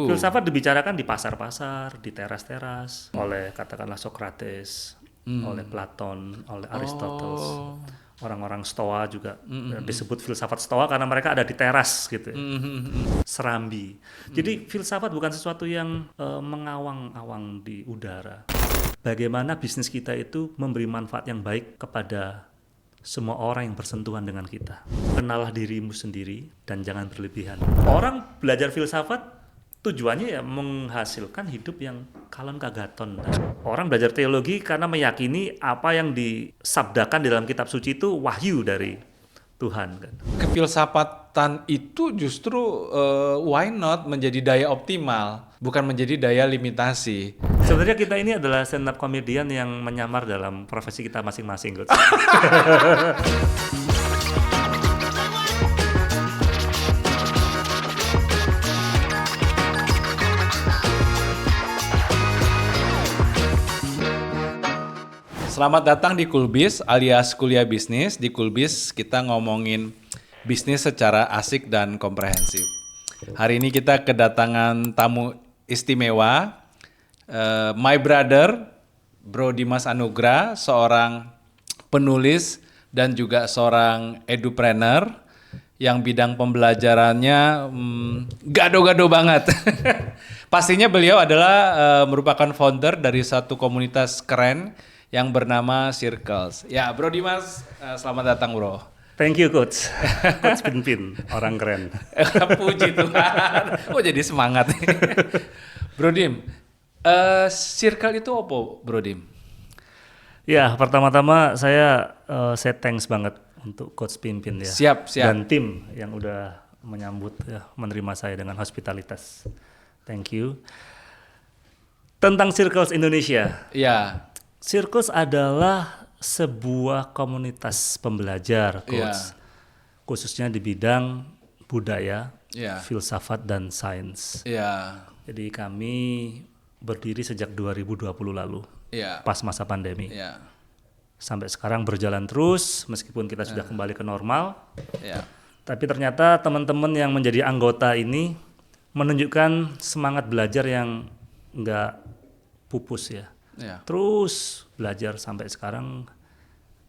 Filsafat dibicarakan di pasar-pasar, di teras-teras, oleh katakanlah Socrates, oleh Platon, oleh Aristoteles. Oh. Orang-orang Stoa juga disebut filsafat Stoa karena mereka ada di teras gitu ya. Serambi. Jadi filsafat bukan sesuatu yang mengawang-awang di udara. Bagaimana bisnis kita itu memberi manfaat yang baik kepada semua orang yang bersentuhan dengan kita. Kenalah dirimu sendiri dan jangan berlebihan. Orang belajar filsafat tujuannya ya menghasilkan hidup yang kalon kagaton. Orang belajar teologi karena meyakini apa yang disabdakan di dalam kitab suci itu wahyu dari Tuhan kan. Kefilsafatan itu justru why not menjadi daya optimal, bukan menjadi daya limitasi. Sebenarnya kita ini adalah stand up comedian yang menyamar dalam profesi kita masing-masing. Selamat datang di Kulbis alias Kuliah Bisnis. Di Kulbis kita ngomongin bisnis secara asik dan komprehensif. Hari ini kita kedatangan tamu istimewa, my brother, Bro Dimas Anugrah, seorang penulis dan juga seorang edupreneur yang bidang pembelajarannya gado-gado banget. Pastinya beliau adalah merupakan founder dari satu komunitas keren yang bernama Circles. Ya, Bro Dimas, selamat datang, Bro. Thank you, Coach. Coach Pinpin, orang keren. Puji Tuhan. Oh, jadi semangat. Bro Dim, Circle itu apa, Bro Dim? Ya, pertama-tama saya say thanks banget untuk Coach Pinpin ya. Siap. Dan tim yang udah menyambut ya, menerima saya dengan hospitalitas. Thank you. Tentang Circles Indonesia. Ya. Circles adalah sebuah komunitas pembelajar, Coach. Khususnya di bidang budaya, filsafat, dan sains. Jadi kami berdiri sejak 2020 lalu, pas masa pandemi. Sampai sekarang berjalan terus, meskipun kita sudah kembali ke normal. Tapi ternyata teman-teman yang menjadi anggota ini menunjukkan semangat belajar yang nggak pupus ya. Terus belajar sampai sekarang.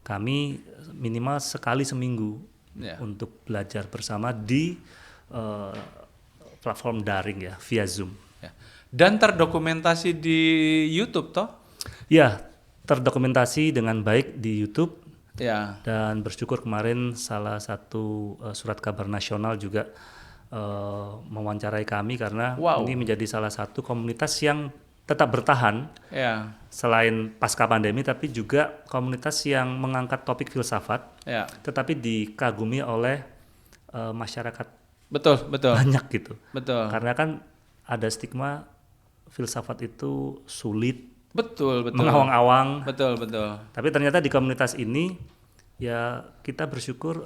Kami minimal sekali seminggu untuk belajar bersama di platform daring ya, via Zoom. Dan terdokumentasi di YouTube toh? Ya, terdokumentasi dengan baik di YouTube. Dan bersyukur kemarin salah satu surat kabar nasional juga mewawancarai kami karena ini menjadi salah satu komunitas yang tetap bertahan selain pasca pandemi, tapi juga komunitas yang mengangkat topik filsafat, tetapi dikagumi oleh masyarakat betul banyak gitu. Karena kan ada stigma filsafat itu sulit, betul mengawang-awang. Betul. Tapi ternyata di komunitas ini ya kita bersyukur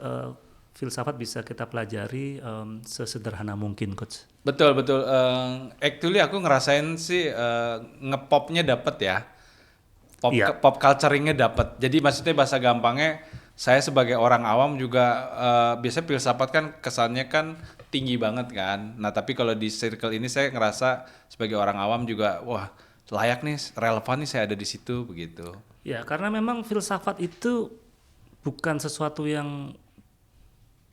filsafat bisa kita pelajari sesederhana mungkin, Coach. Betul. Actually aku ngerasain sih ngepopnya dapet ya. Pop culturingnya dapet. Jadi maksudnya bahasa gampangnya, saya sebagai orang awam juga biasanya filsafat kan kesannya kan tinggi banget kan. Nah tapi kalau di circle ini saya ngerasa sebagai orang awam juga wah layak nih, relevan nih saya ada di situ begitu. Ya karena memang filsafat itu bukan sesuatu yang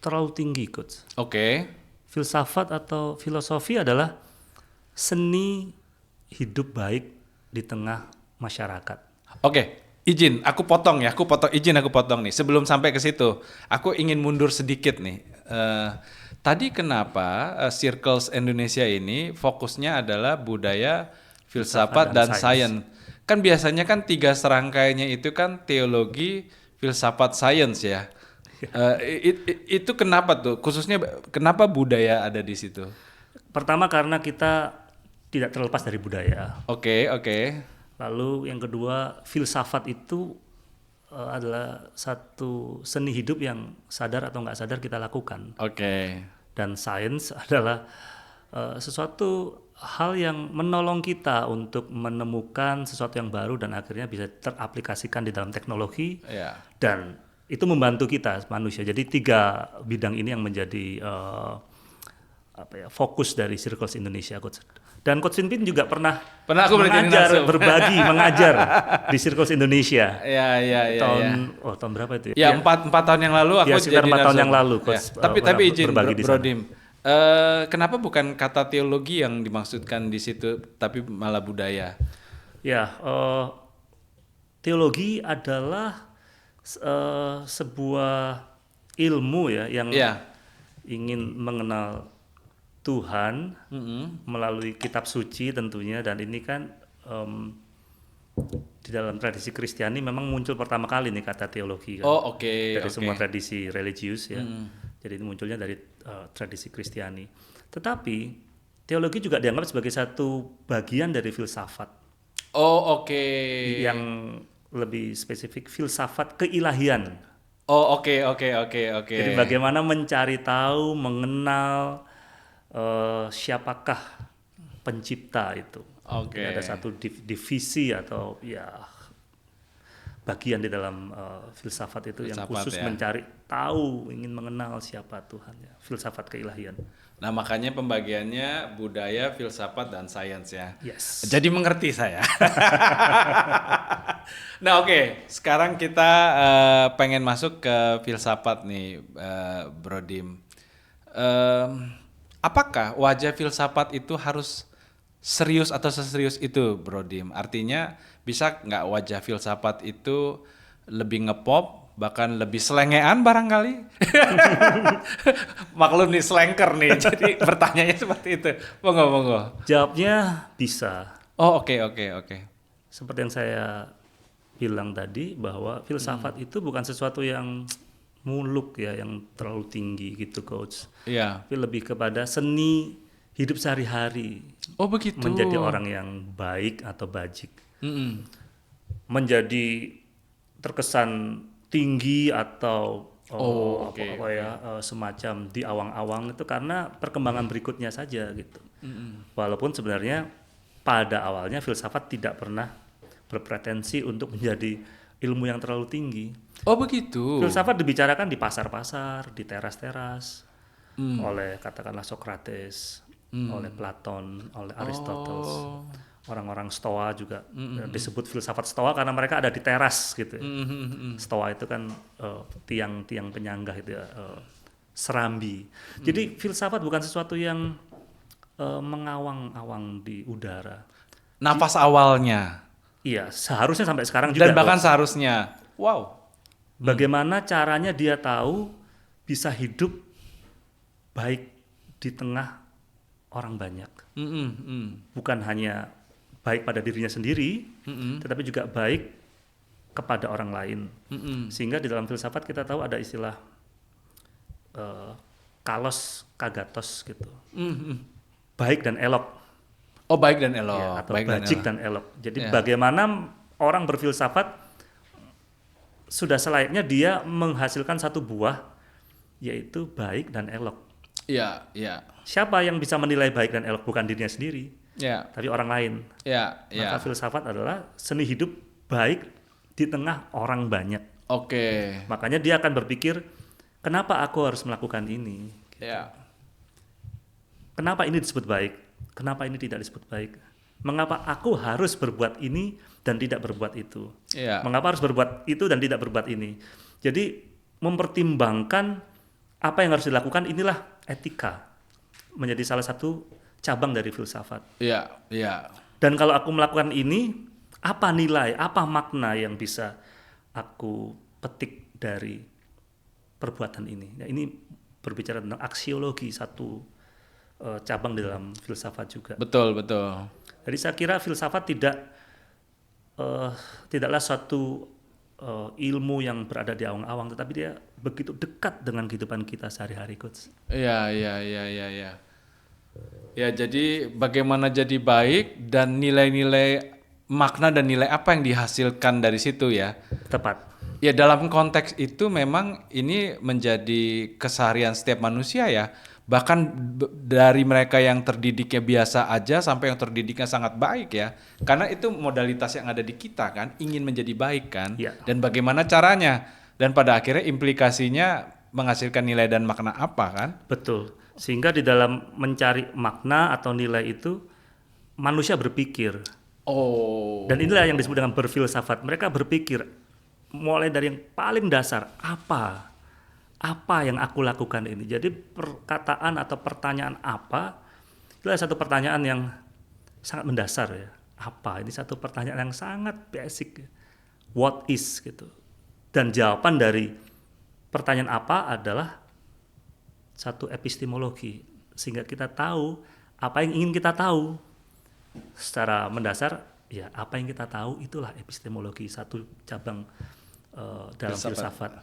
terlalu tinggi, Coach. Filsafat atau filosofi adalah seni hidup baik di tengah masyarakat. Izin aku potong nih. Sebelum sampai ke situ, aku ingin mundur sedikit nih. Tadi kenapa Circles Indonesia ini fokusnya adalah budaya, filsafat dan sains? Kan biasanya kan 3 serangkaiannya itu kan teologi, filsafat, sains ya. Itu kenapa tuh? Khususnya kenapa budaya ada di situ? Pertama karena kita tidak terlepas dari budaya. Oke. Lalu yang kedua, filsafat itu adalah satu seni hidup yang sadar atau nggak sadar kita lakukan. Dan sains adalah sesuatu hal yang menolong kita untuk menemukan sesuatu yang baru dan akhirnya bisa teraplikasikan di dalam teknologi. Dan itu membantu kita manusia. Jadi 3 bidang ini yang menjadi fokus dari Circles Indonesia, Coach. Dan Coach Pinpin juga pernah aku mengajar di Circles Indonesia. Iya. Tahun berapa itu ya? Ya 4 tahun yang lalu aku sekitar jadi 4 tahun yang lalu, Coach. Ya. Tapi izin Bro Dim. Kenapa bukan kata teologi yang dimaksudkan di situ, tapi malah budaya? Ya, teologi adalah sebuah ilmu ya yang ingin mengenal Tuhan melalui kitab suci tentunya, dan ini kan di dalam tradisi Kristiani memang muncul pertama kali nih kata teologi kan. Dari semua tradisi religius ya. Jadi ini munculnya dari tradisi Kristiani. Tetapi teologi juga dianggap sebagai satu bagian dari filsafat. Yang lebih spesifik filsafat keilahian. Jadi bagaimana mencari tahu, mengenal siapakah pencipta itu. Ada satu divisi atau ya bagian di dalam filsafat itu yang khusus mencari tahu, ingin mengenal siapa Tuhan ya. Filsafat keilahian. Nah, makanya pembagiannya budaya, filsafat, dan sains ya. Yes. Jadi mengerti saya. Nah, sekarang kita pengen masuk ke filsafat nih, Bro Dim. Apakah wajah filsafat itu harus serius atau seserius itu, Bro Dim? Artinya bisa nggak wajah filsafat itu lebih ngepop, bahkan lebih selengean barangkali? Maklum nih, slanker nih, jadi bertanyanya seperti itu. Monggo. Jawabnya bisa. Oke. Seperti yang saya bilang tadi, bahwa filsafat itu bukan sesuatu yang muluk ya, yang terlalu tinggi gitu, Coach. Iya. Tapi lebih kepada seni hidup sehari-hari. Begitu. Menjadi orang yang baik atau bajik. Menjadi terkesan tinggi atau semacam di awang-awang itu karena perkembangan berikutnya saja gitu. Walaupun sebenarnya pada awalnya filsafat tidak pernah berpretensi untuk menjadi ilmu yang terlalu tinggi. Begitu. Filsafat dibicarakan di pasar-pasar, di teras-teras, oleh katakanlah Socrates, oleh Platon, oleh Aristoteles. Orang-orang Stoa juga disebut filsafat Stoa karena mereka ada di teras gitu. Stoa itu kan tiang-tiang penyanggah itu ya, serambi. Jadi filsafat bukan sesuatu yang mengawang-awang di udara. Nafas awalnya. Iya, seharusnya sampai sekarang juga. Dan bahkan seharusnya. Wow. Bagaimana caranya dia tahu bisa hidup baik di tengah orang banyak. Bukan hanya baik pada dirinya sendiri, tetapi juga baik kepada orang lain. Sehingga di dalam filsafat kita tahu ada istilah kalos kagatos gitu. Baik dan elok. Baik dan elok. Ya, atau bajik dan elok. Jadi bagaimana orang berfilsafat sudah selayaknya dia menghasilkan satu buah, yaitu baik dan elok. Iya. Siapa yang bisa menilai baik dan elok? Bukan dirinya sendiri, tapi orang lain. Maka filsafat adalah seni hidup baik di tengah orang banyak. Makanya dia akan berpikir, kenapa aku harus melakukan ini? Kenapa ini disebut baik? Kenapa ini tidak disebut baik? Mengapa aku harus berbuat ini dan tidak berbuat itu? Mengapa harus berbuat itu dan tidak berbuat ini? Jadi mempertimbangkan apa yang harus dilakukan, inilah etika. Menjadi salah satu cabang dari filsafat. Dan kalau aku melakukan ini, apa nilai, apa makna yang bisa aku petik dari perbuatan ini? Nah, ini berbicara tentang aksiologi, satu cabang di dalam filsafat juga. Betul. Jadi saya kira filsafat tidaklah suatu ilmu yang berada di awang-awang, tetapi dia begitu dekat dengan kehidupan kita sehari-hari, Coach. Iya. Ya, jadi bagaimana jadi baik dan nilai-nilai makna dan nilai apa yang dihasilkan dari situ ya. Tepat. Ya, dalam konteks itu memang ini menjadi keseharian setiap manusia ya. Bahkan dari mereka yang terdidiknya biasa aja sampai yang terdidiknya sangat baik ya. Karena itu modalitas yang ada di kita kan, ingin menjadi baik kan. Dan bagaimana caranya. Dan pada akhirnya implikasinya menghasilkan nilai dan makna apa kan? Betul. Sehingga di dalam mencari makna atau nilai itu manusia berpikir. Dan inilah yang disebut dengan berfilsafat. Mereka berpikir mulai dari yang paling dasar, apa yang aku lakukan ini. Jadi perkataan atau pertanyaan apa, itu adalah satu pertanyaan yang sangat mendasar ya. Apa? Ini satu pertanyaan yang sangat basic. What is gitu. Dan jawaban dari pertanyaan apa adalah satu epistemologi, sehingga kita tahu apa yang ingin kita tahu. Secara mendasar, ya apa yang kita tahu itulah epistemologi, satu cabang dalam filsafat.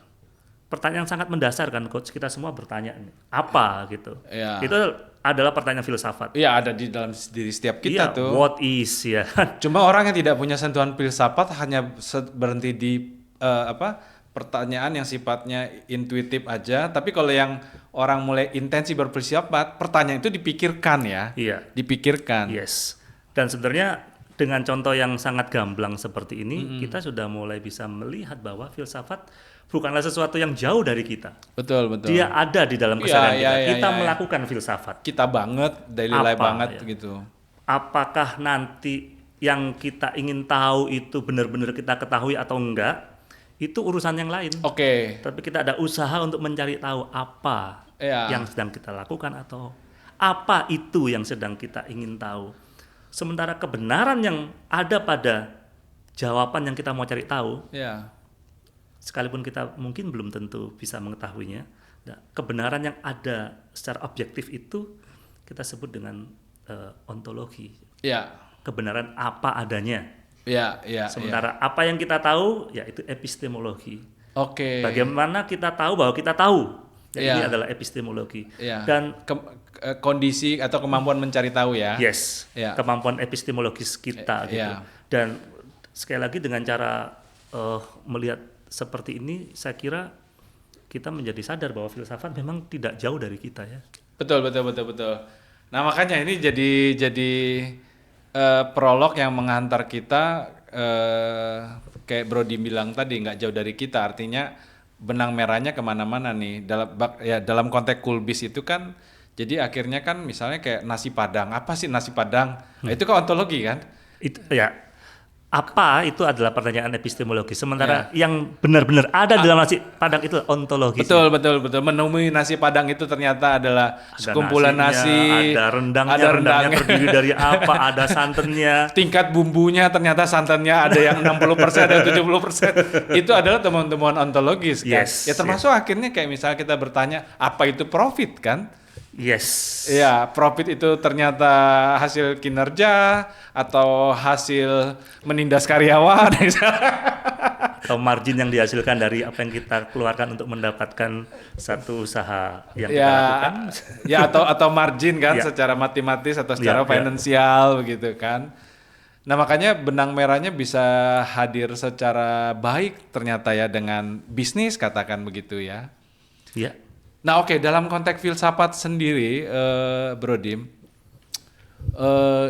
Pertanyaan sangat mendasar kan, coach, kita semua bertanya apa gitu. Ya. Itu adalah pertanyaan filsafat. Iya, ada di dalam diri setiap kita tuh. What is ya. Cuma orang yang tidak punya sentuhan filsafat hanya berhenti di pertanyaan yang sifatnya intuitif aja, tapi kalau yang orang mulai intensi berfilsafat, pertanyaan itu dipikirkan ya. Iya. Dipikirkan. Yes. Dan sebenarnya dengan contoh yang sangat gamblang seperti ini, kita sudah mulai bisa melihat bahwa filsafat bukanlah sesuatu yang jauh dari kita. Betul. Dia ada di dalam kesadaran kita. Kita melakukan filsafat. Kita banget, daily life banget gitu. Apakah nanti yang kita ingin tahu itu benar-benar kita ketahui atau enggak? Itu urusan yang lain. Oke. Tapi kita ada usaha untuk mencari tahu apa yang sedang kita lakukan atau apa itu yang sedang kita ingin tahu. Sementara kebenaran yang ada pada jawaban yang kita mau cari tahu, sekalipun kita mungkin belum tentu bisa mengetahuinya, kebenaran yang ada secara objektif itu kita sebut dengan ontologi. Kebenaran apa adanya. Sementara apa yang kita tahu, yaitu epistemologi. Bagaimana kita tahu bahwa kita tahu. Ini adalah epistemologi. Dan kondisi atau kemampuan mencari tahu ya. Yes. Kemampuan epistemologis kita gitu. Dan sekali lagi dengan cara melihat seperti ini, saya kira kita menjadi sadar bahwa filsafat memang tidak jauh dari kita ya. Betul. Nah, makanya ini jadi prolog yang menghantar kita kayak Brody bilang tadi, nggak jauh dari kita, artinya benang merahnya kemana-mana nih dalam konteks Coolbiz itu kan. Jadi akhirnya kan misalnya kayak nasi padang, apa sih nasi padang? Nah, itu kan ontologi kan? Itu ya. Apa itu adalah pertanyaan epistemologi. Sementara yang benar-benar ada dalam nasi padang itu ontologi. Betul. Menemui nasi padang itu ternyata adalah sekumpulan nasi, ada rendangnya terdiri dari apa, ada santannya. Tingkat bumbunya ternyata santannya ada yang 60%, ada 70%. Itu adalah temuan-temuan ontologis kan. Yes, ya termasuk akhirnya kayak misalnya kita bertanya, apa itu profit kan? Yes. Ya, profit itu ternyata hasil kinerja atau hasil menindas karyawan atau margin yang dihasilkan dari apa yang kita keluarkan untuk mendapatkan satu usaha yang kita lakukan. Ya, atau margin kan secara matematis atau secara finansial begitu kan. Nah, makanya benang merahnya bisa hadir secara baik ternyata ya dengan bisnis, katakan begitu ya. Iya. Nah, oke, dalam konteks filsafat sendiri, Brodim,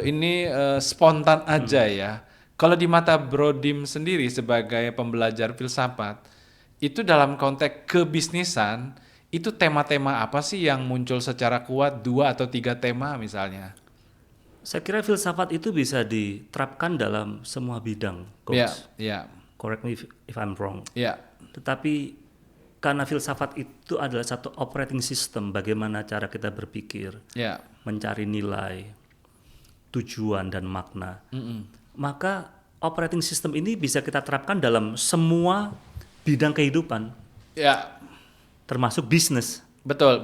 ini spontan aja ya. Kalau di mata Brodim sendiri sebagai pembelajar filsafat, itu dalam konteks kebisnisan, itu tema-tema apa sih yang muncul secara kuat, 2 atau 3 tema misalnya? Saya kira filsafat itu bisa diterapkan dalam semua bidang, Coach. Correct me if I'm wrong. Tetapi karena filsafat itu adalah satu operating system, bagaimana cara kita berpikir, mencari nilai, tujuan dan makna. Maka operating system ini bisa kita terapkan dalam semua bidang kehidupan, termasuk bisnis. Betul.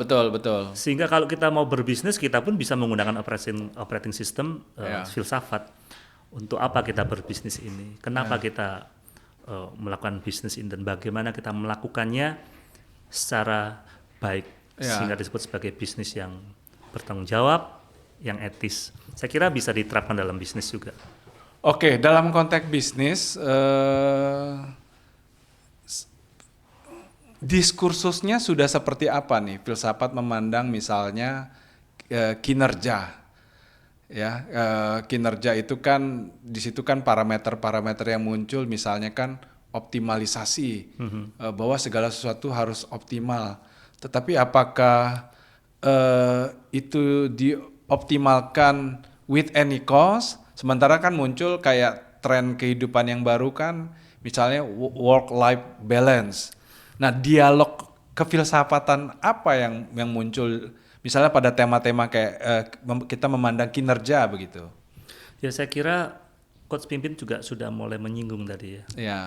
Sehingga kalau kita mau berbisnis, kita pun bisa menggunakan operating system filsafat. Untuk apa kita berbisnis ini? Kenapa kita melakukan bisnis ini dan bagaimana kita melakukannya secara baik sehingga disebut sebagai bisnis yang bertanggung jawab, yang etis. Saya kira bisa diterapkan dalam bisnis juga. Oke, dalam konteks bisnis diskursusnya sudah seperti apa nih filsafat memandang misalnya kinerja. Ya, kinerja itu kan di situ kan parameter-parameter yang muncul misalnya kan optimalisasi, bahwa segala sesuatu harus optimal. Tetapi apakah itu dioptimalkan with any cost, sementara kan muncul kayak tren kehidupan yang baru kan, misalnya work-life balance. Nah, dialog kefilsafatan apa yang muncul, misalnya pada tema-tema kayak kita memandang kinerja begitu? Ya saya kira Coach Pimpin juga sudah mulai menyinggung tadi ya. Ya.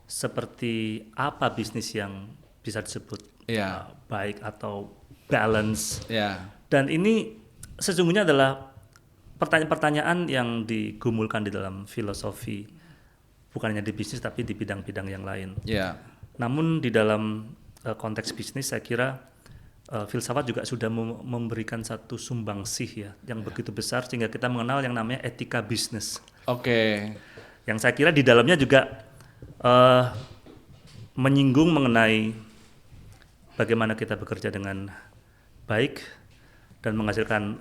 Seperti apa bisnis yang bisa disebut Ya. baik atau balance. Ya. Dan ini sesungguhnya adalah pertanyaan-pertanyaan yang digumulkan di dalam filosofi, bukan hanya di bisnis tapi di bidang-bidang yang lain. Ya. Namun di dalam konteks bisnis saya kira filsafat juga sudah memberikan satu sumbangsih ya yang begitu besar sehingga kita mengenal yang namanya etika bisnis. Oke. Yang saya kira di dalamnya juga menyinggung mengenai bagaimana kita bekerja dengan baik dan menghasilkan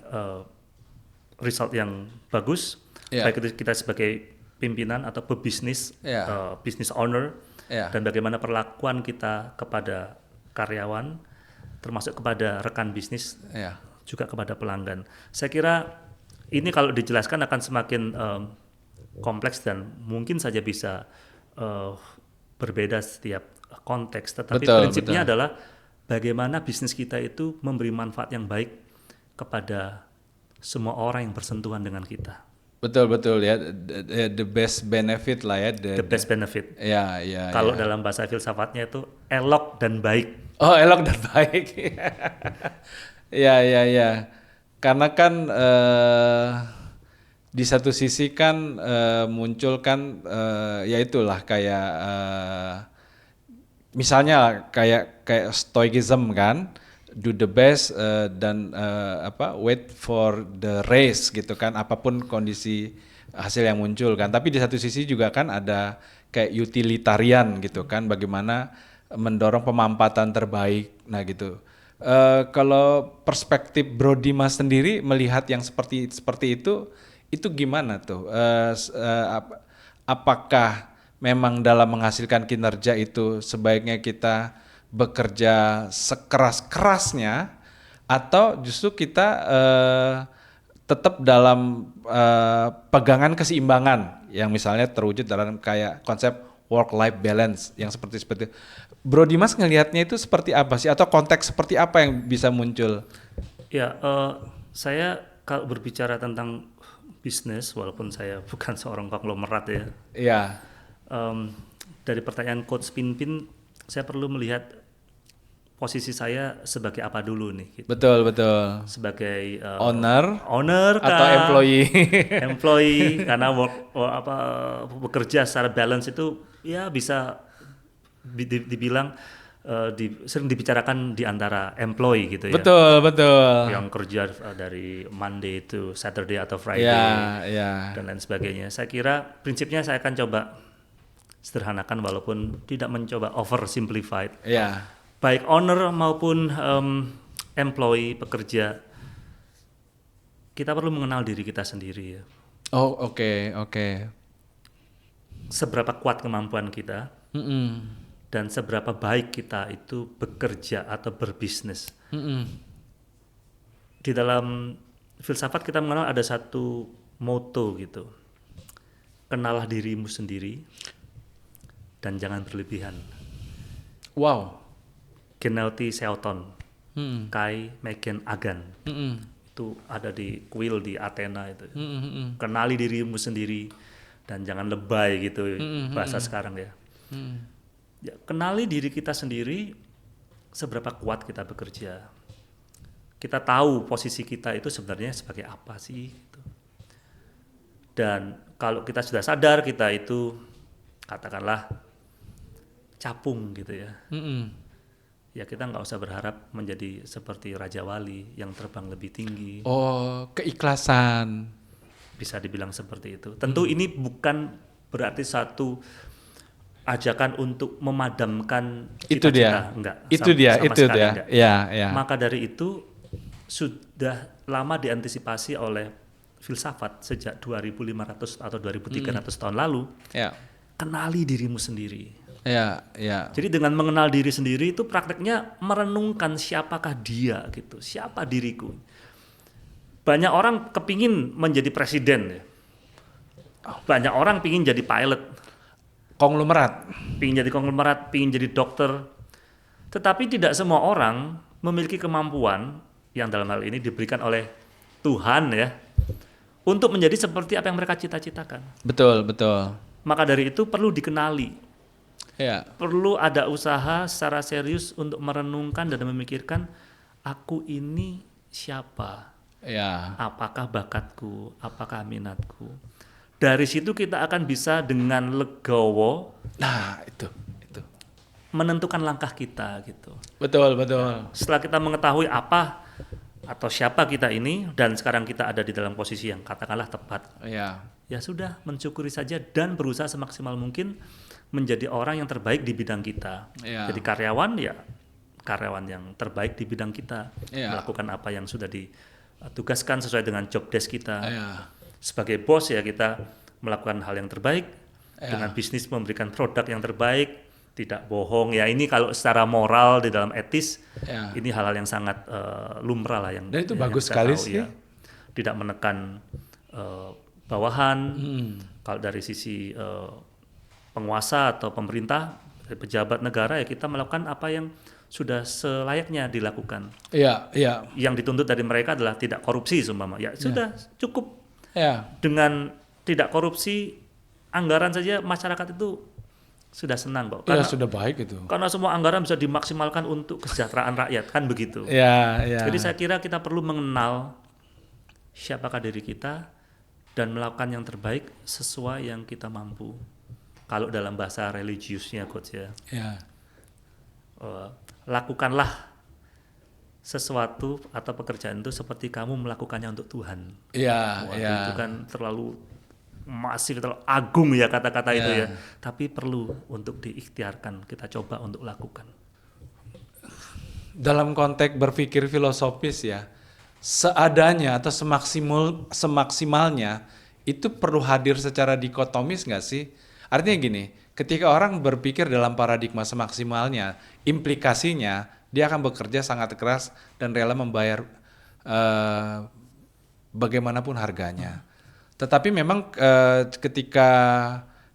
result yang bagus, baik itu kita sebagai pimpinan atau pebisnis, business owner, dan bagaimana perlakuan kita kepada karyawan, termasuk kepada rekan bisnis, juga kepada pelanggan. Saya kira ini kalau dijelaskan akan semakin kompleks dan mungkin saja bisa berbeda setiap konteks, tetapi prinsipnya adalah bagaimana bisnis kita itu memberi manfaat yang baik kepada semua orang yang bersentuhan dengan kita. Betul ya, the best benefit lah ya. The best benefit. Ya. Kalau dalam bahasa filsafatnya itu elok dan baik. Oh, elok dan baik. Ya. Karena kan di satu sisi kan muncul kan ya itulah kayak misalnya kayak stoicism kan, do the best dan wait for the race gitu kan, apapun kondisi hasil yang muncul kan. Tapi di satu sisi juga kan ada kayak utilitarian gitu kan, bagaimana mendorong pemampatan terbaik. Nah gitu. Kalau perspektif Bro Dimas sendiri melihat yang seperti itu gimana tuh? Apakah memang dalam menghasilkan kinerja itu sebaiknya kita bekerja sekeras-kerasnya atau justru kita tetap dalam pegangan keseimbangan yang misalnya terwujud dalam kayak konsep work-life balance yang seperti itu. Bro Dimas ngelihatnya itu seperti apa sih, atau konteks seperti apa yang bisa muncul? Ya, saya kalau berbicara tentang bisnis, walaupun saya bukan seorang konglomerat ya. Iya. Dari pertanyaan Coach Pimpin, saya perlu melihat posisi saya sebagai apa dulu nih. Gitu. Betul. Sebagai owner atau atau employee. Employee, karena bekerja secara balance itu ya bisa dibilang sering dibicarakan di antara employee gitu ya. Betul. Yang kerja dari Monday to Saturday atau Friday dan lain sebagainya. Saya kira prinsipnya saya akan coba sederhanakan walaupun tidak mencoba oversimplified. Baik owner maupun employee, pekerja, kita perlu mengenal diri kita sendiri ya. Oh, oke. Seberapa kuat kemampuan kita dan seberapa baik kita itu bekerja atau berbisnis. Di dalam filsafat kita mengenal ada satu motto gitu. Kenalah dirimu sendiri dan jangan berlebihan. Wow. Genauti Seauton, Kai Megen Agan. Itu ada di kuil di Athena itu. Kenali dirimu sendiri dan jangan lebay gitu bahasa sekarang ya. Ya, kenali diri kita sendiri, seberapa kuat kita bekerja. Kita tahu posisi kita itu sebenarnya sebagai apa sih gitu. Dan kalau kita sudah sadar kita itu katakanlah capung gitu ya. Ya kita nggak usah berharap menjadi seperti Raja Wali yang terbang lebih tinggi. Oh, keikhlasan. Bisa dibilang seperti itu. Tentu ini bukan berarti satu ajakan untuk memadamkan cita-cita. Enggak. Itu dia. Enggak. Ya. Maka dari itu sudah lama diantisipasi oleh filsafat sejak 2500 atau 2300 tahun lalu. Ya. Kenali dirimu sendiri. Iya, iya. Jadi dengan mengenal diri sendiri itu prakteknya merenungkan siapakah dia gitu, siapa diriku. Banyak orang kepingin menjadi presiden ya. Banyak orang pingin jadi pilot. Konglomerat. Pingin jadi konglomerat, pingin jadi dokter. Tetapi tidak semua orang memiliki kemampuan yang dalam hal ini diberikan oleh Tuhan ya, untuk menjadi seperti apa yang mereka cita-citakan. Betul, betul. Maka dari itu perlu dikenali. Ya. Perlu ada usaha secara serius untuk merenungkan dan memikirkan, aku ini siapa? Ya. Apakah bakatku? Apakah minatku? Dari situ kita akan bisa dengan legowo. Nah, itu. Menentukan langkah kita gitu. Betul, betul. Setelah kita mengetahui apa atau siapa kita ini dan sekarang kita ada di dalam posisi yang katakanlah tepat. Ya. Ya sudah, mensyukuri saja dan berusaha semaksimal mungkin menjadi orang yang terbaik di bidang kita. Ya. Jadi karyawan ya karyawan yang terbaik di bidang kita. Ya. Melakukan apa yang sudah ditugaskan sesuai dengan job desk kita. Ya. Sebagai bos ya kita melakukan hal yang terbaik. Dengan bisnis memberikan produk yang terbaik. Tidak bohong ya, ini kalau secara moral di dalam etis ini hal-hal yang sangat lumrah lah yang dan itu yang bagus sekali tahu, sih ya. Tidak menekan bawahan. Kalau dari sisi penguasa atau pemerintah, pejabat negara ya kita melakukan apa yang sudah selayaknya dilakukan. Iya, iya. Yang dituntut dari mereka adalah tidak korupsi seumpama. Ya sudah cukup. Dengan tidak korupsi, anggaran saja masyarakat itu sudah senang kok. Karena sudah baik itu. Karena semua anggaran bisa dimaksimalkan untuk kesejahteraan rakyat, kan begitu. Iya, iya. Jadi saya kira kita perlu mengenal siapakah diri kita dan melakukan yang terbaik sesuai yang kita mampu. Kalau dalam bahasa religiusnya coach ya. Iya. Lakukanlah sesuatu atau pekerjaan itu seperti kamu melakukannya untuk Tuhan. Iya, iya. Itu kan terlalu masif, terlalu agung ya kata-kata itu ya. Tapi perlu untuk diikhtiarkan, kita coba untuk lakukan. Dalam konteks berpikir filosofis ya, seadanya atau semaksimalnya itu perlu hadir secara dikotomis nggak sih? Artinya gini, ketika orang berpikir dalam paradigma semaksimalnya, implikasinya dia akan bekerja sangat keras dan rela membayar bagaimanapun harganya. Tetapi memang ketika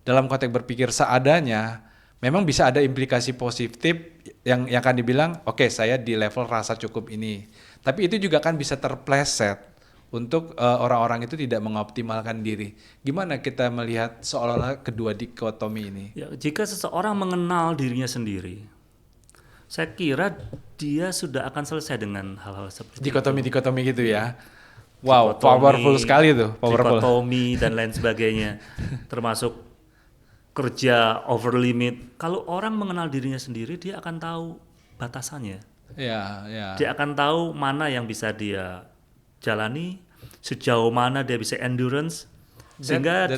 dalam konteks berpikir seadanya, memang bisa ada implikasi positif yang akan dibilang, oke, saya di level rasa cukup ini. Tapi itu juga kan bisa terpleset untuk orang-orang itu tidak mengoptimalkan diri. Gimana kita melihat seolah-olah kedua dikotomi ini? Ya, jika seseorang mengenal dirinya sendiri, saya kira dia sudah akan selesai dengan hal-hal seperti dikotomi gitu ya. Wow, powerful sekali tuh, dikotomi dan lain sebagainya, termasuk kerja over limit. Kalau orang mengenal dirinya sendiri, dia akan tahu batasannya. Dia akan tahu mana yang bisa dia jalani, sejauh mana dia bisa endurance, sehingga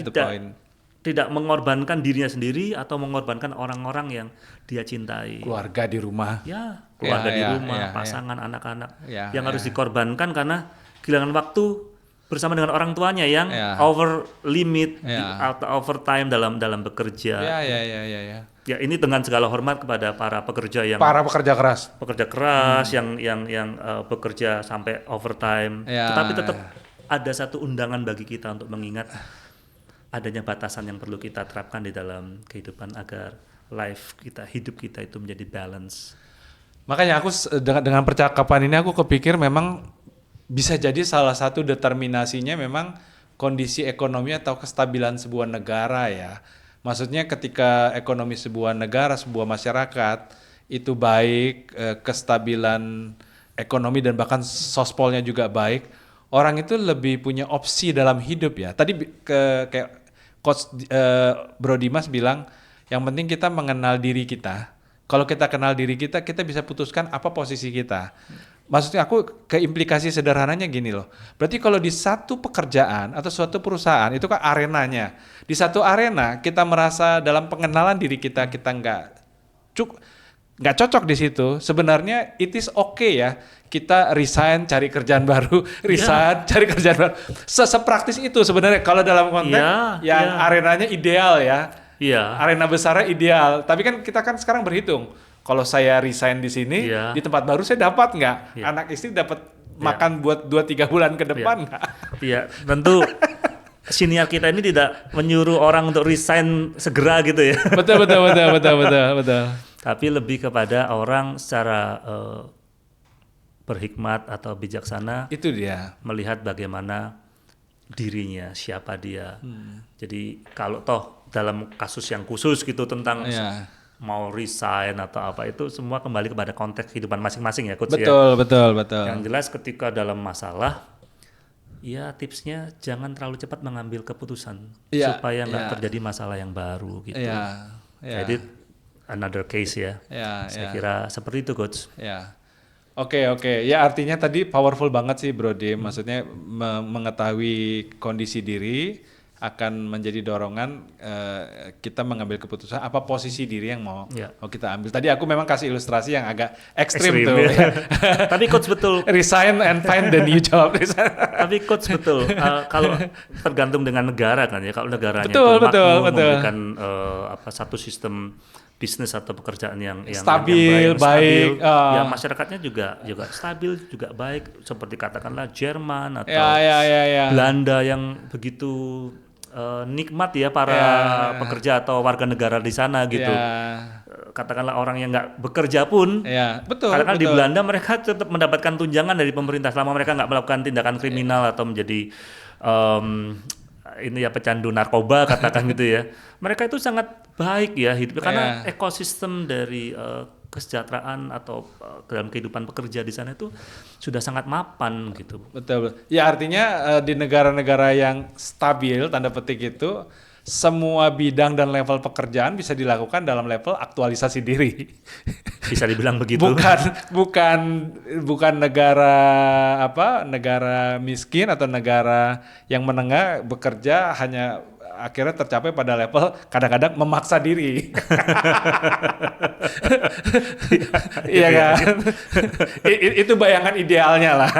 tidak mengorbankan dirinya sendiri atau mengorbankan orang-orang yang dia cintai. Keluarga di rumah. Ya, keluarga di rumah, pasangan, anak-anak yang harus dikorbankan karena kehilangan waktu bersama dengan orang tuanya yang over limit atau overtime dalam bekerja. Ya, ini dengan segala hormat kepada para pekerja keras yang bekerja sampai overtime. Tetapi tetap ada satu undangan bagi kita untuk mengingat adanya batasan yang perlu kita terapkan di dalam kehidupan agar hidup kita itu menjadi balance. Makanya aku dengan percakapan ini aku kepikir memang bisa jadi salah satu determinasinya memang kondisi ekonomi atau kestabilan sebuah negara ya. Maksudnya ketika ekonomi sebuah negara, sebuah masyarakat itu baik, kestabilan ekonomi dan bahkan sospolnya juga baik, orang itu lebih punya opsi dalam hidup ya. Tadi kayak Coach Bro Dimas bilang, yang penting kita mengenal diri kita. Kalau kita kenal diri kita, kita bisa putuskan apa posisi kita. Maksudnya aku ke implikasi sederhananya gini loh. Berarti kalau di satu pekerjaan atau suatu perusahaan itu kan arenanya. Di satu arena kita merasa dalam pengenalan diri kita nggak cocok di situ. Sebenarnya it is okay ya. Kita resign cari kerjaan baru, cari kerjaan baru. Sepraktis itu sebenarnya kalau dalam konteks arenanya ideal ya. Iya. Arena besarnya ideal. Tapi kan kita kan sekarang berhitung. Kalau saya resign di sini, di tempat baru saya dapat nggak? Anak istri dapat makan buat 2-3 bulan ke depan nggak? Iya, tentu senior kita ini tidak menyuruh orang untuk resign segera gitu ya. Betul. Tapi lebih kepada orang secara berhikmat atau bijaksana. Itu dia. Melihat bagaimana dirinya, siapa dia. Jadi kalau toh dalam kasus yang khusus gitu tentang mau resign atau apa, itu semua kembali kepada konteks kehidupan masing-masing ya Coach. Betul. Yang jelas ketika dalam masalah, ya tipsnya jangan terlalu cepat mengambil keputusan supaya nggak terjadi masalah yang baru gitu. Jadi another case ya. Saya kira seperti itu Coach. Oke. Ya artinya tadi powerful banget sih Bro Dim. Maksudnya mengetahui kondisi diri akan menjadi dorongan kita mengambil keputusan apa posisi diri yang mau kita ambil. Tadi aku memang kasih ilustrasi yang agak ekstrim tuh. Tapi Coach betul. Resign and find the new job. Tapi Coach betul. Kalau tergantung dengan negara kan ya. Kalau negaranya betul. memberikan satu sistem bisnis atau pekerjaan yang stabil, baik. Ya masyarakatnya juga stabil, juga baik, seperti katakanlah Jerman atau Belanda yang begitu nikmat ya para pekerja atau warga negara di sana gitu. Katakanlah orang yang nggak bekerja pun, katakanlah di Belanda mereka tetap mendapatkan tunjangan dari pemerintah selama mereka nggak melakukan tindakan kriminal atau menjadi pecandu narkoba katakan gitu ya. Mereka itu sangat baik ya hidup karena ekosistem dari kesejahteraan atau dalam kehidupan pekerja di sana itu sudah sangat mapan gitu. Betul. Ya artinya di negara-negara yang stabil tanda petik itu semua bidang dan level pekerjaan bisa dilakukan dalam level aktualisasi diri. Bisa dibilang begitu. Bukan negara miskin atau negara yang menengah bekerja hanya akhirnya tercapai pada level kadang-kadang memaksa diri. Iya kan? Itu bayangan idealnya lah.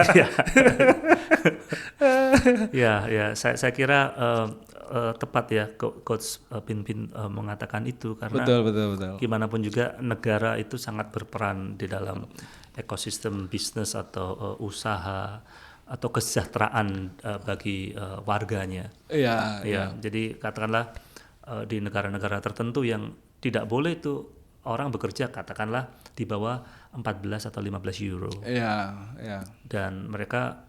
Ya, saya kira tepat ya Coach Pinpin mengatakan itu karena betul. Gimana pun juga negara itu sangat berperan di dalam ekosistem bisnis atau usaha atau kesejahteraan bagi warganya. Iya. Jadi katakanlah di negara-negara tertentu yang tidak boleh itu orang bekerja katakanlah di bawah 14 atau 15 euro. Iya. Dan mereka